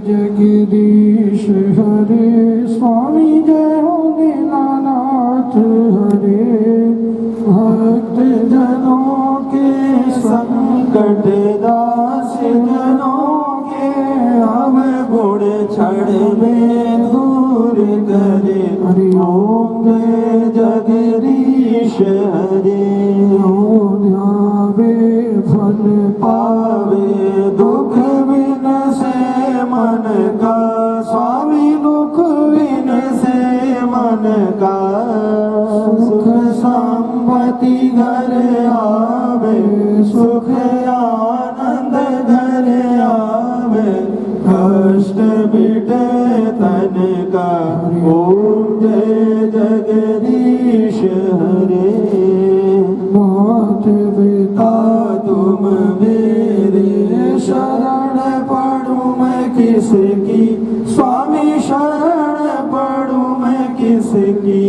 जगदीश हरे स्वामी जय हो दीनानाथ हरे भक्त जनों के संकट दास जनों के अब गुण छड़ में दूर करे। हरि ओम जय जगदीश हरे ओम ध्यावे फल पावे दुख बिन से मन का स्वामी दुख बिन से मन का सुख संपत्ति घर आवे सुख आनंद घर आवे कष्ट मिटे तन का। ओम जय जगदीश हरे मात पिता तुम मेरे शरण पढ़ूं मैं किसकी स्वामी शरण पढ़ूं मैं किसकी।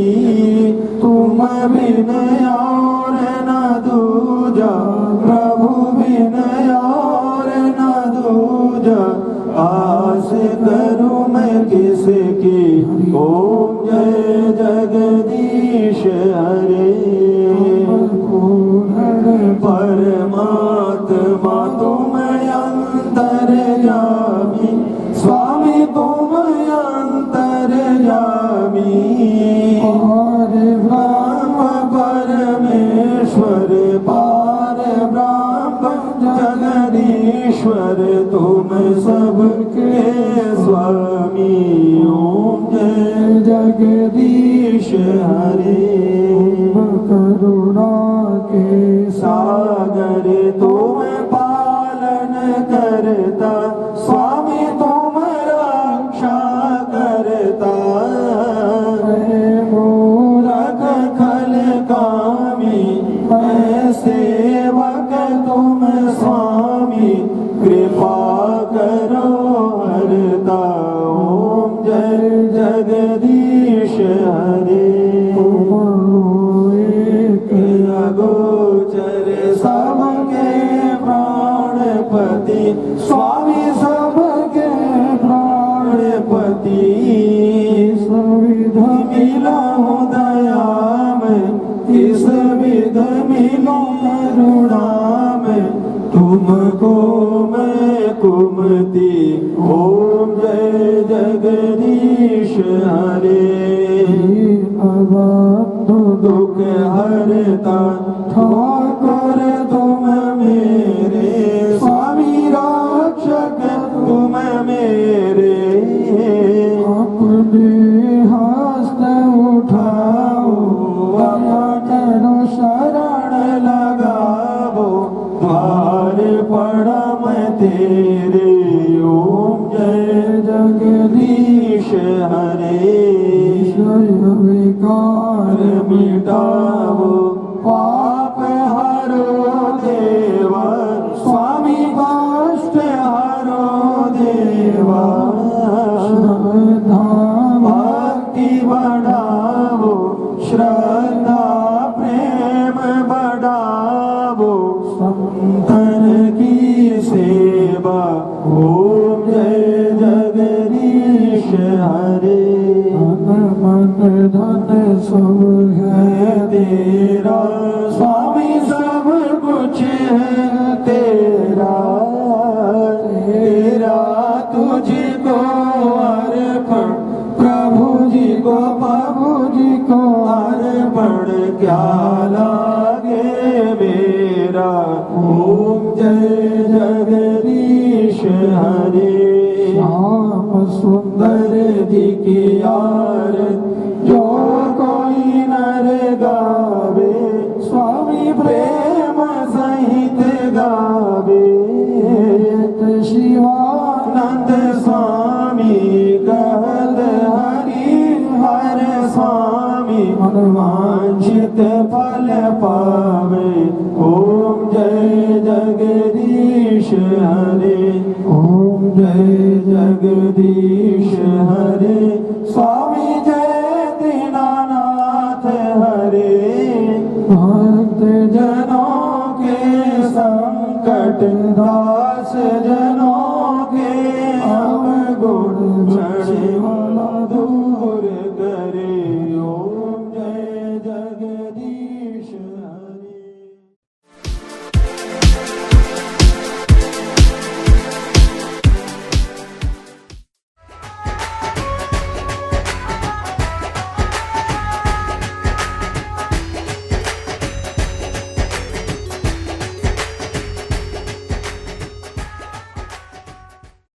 तुम बिन और न दूजा प्रभु बिन और न दूजा आस करूं मैं किसकी। ओम जय जगदीश हरे परमात्मा तुम अंतर्यामी स्वामी तुम अंतर्यामी पार ब्रह्म परमेश्वर पार ब्रह्म जगदीश्वर तुम सबके स्वामी। ओम जय जगदीश हरे करुणा के सागर तुम पालन करता स्वामी तुम रक्षा करता। मूरख खल कामी मैं सेवक तुम स्वामी कृपा करो हरता। ओम जय जगदीश हरे गोचर सबके प्राणपति स्वामी सबके प्राणपति। सविध मिला दया में किस विध मिला करुणा में तुमको मैं कुमति। ओम जय जगदीश हरे दुख हरता ठाकुर तुम मेरे स्वामी रक्षक तुम मेरे। अपने हस्त उठाओ करो शरण लगाओ द्वार पड़ा मैं तेरे। ओम जय जगदीश हरे विकार मिटाओ पाप हरो देवा स्वामी कष्ट हरो देवा। श्रद्धा भक्ति बढ़ाओ श्रद्धा प्रेम बढ़ाओ संतन की सेवा। ओम जय जगदीश हरे मन धन सब है तेरा स्वामी सब कुछ है तेरा। तेरा तुझको अर्पण प्रभु जी को अर्पण क्या लागे मेरा। ओम जय जगदीश हरे श्याम सुंदर जी की यार जो कोई नर गावे स्वामी प्रेम सहित गावे। शिवानंद स्वामी कहत हरि हर स्वामी मनवांछित फल पा तिन दास जन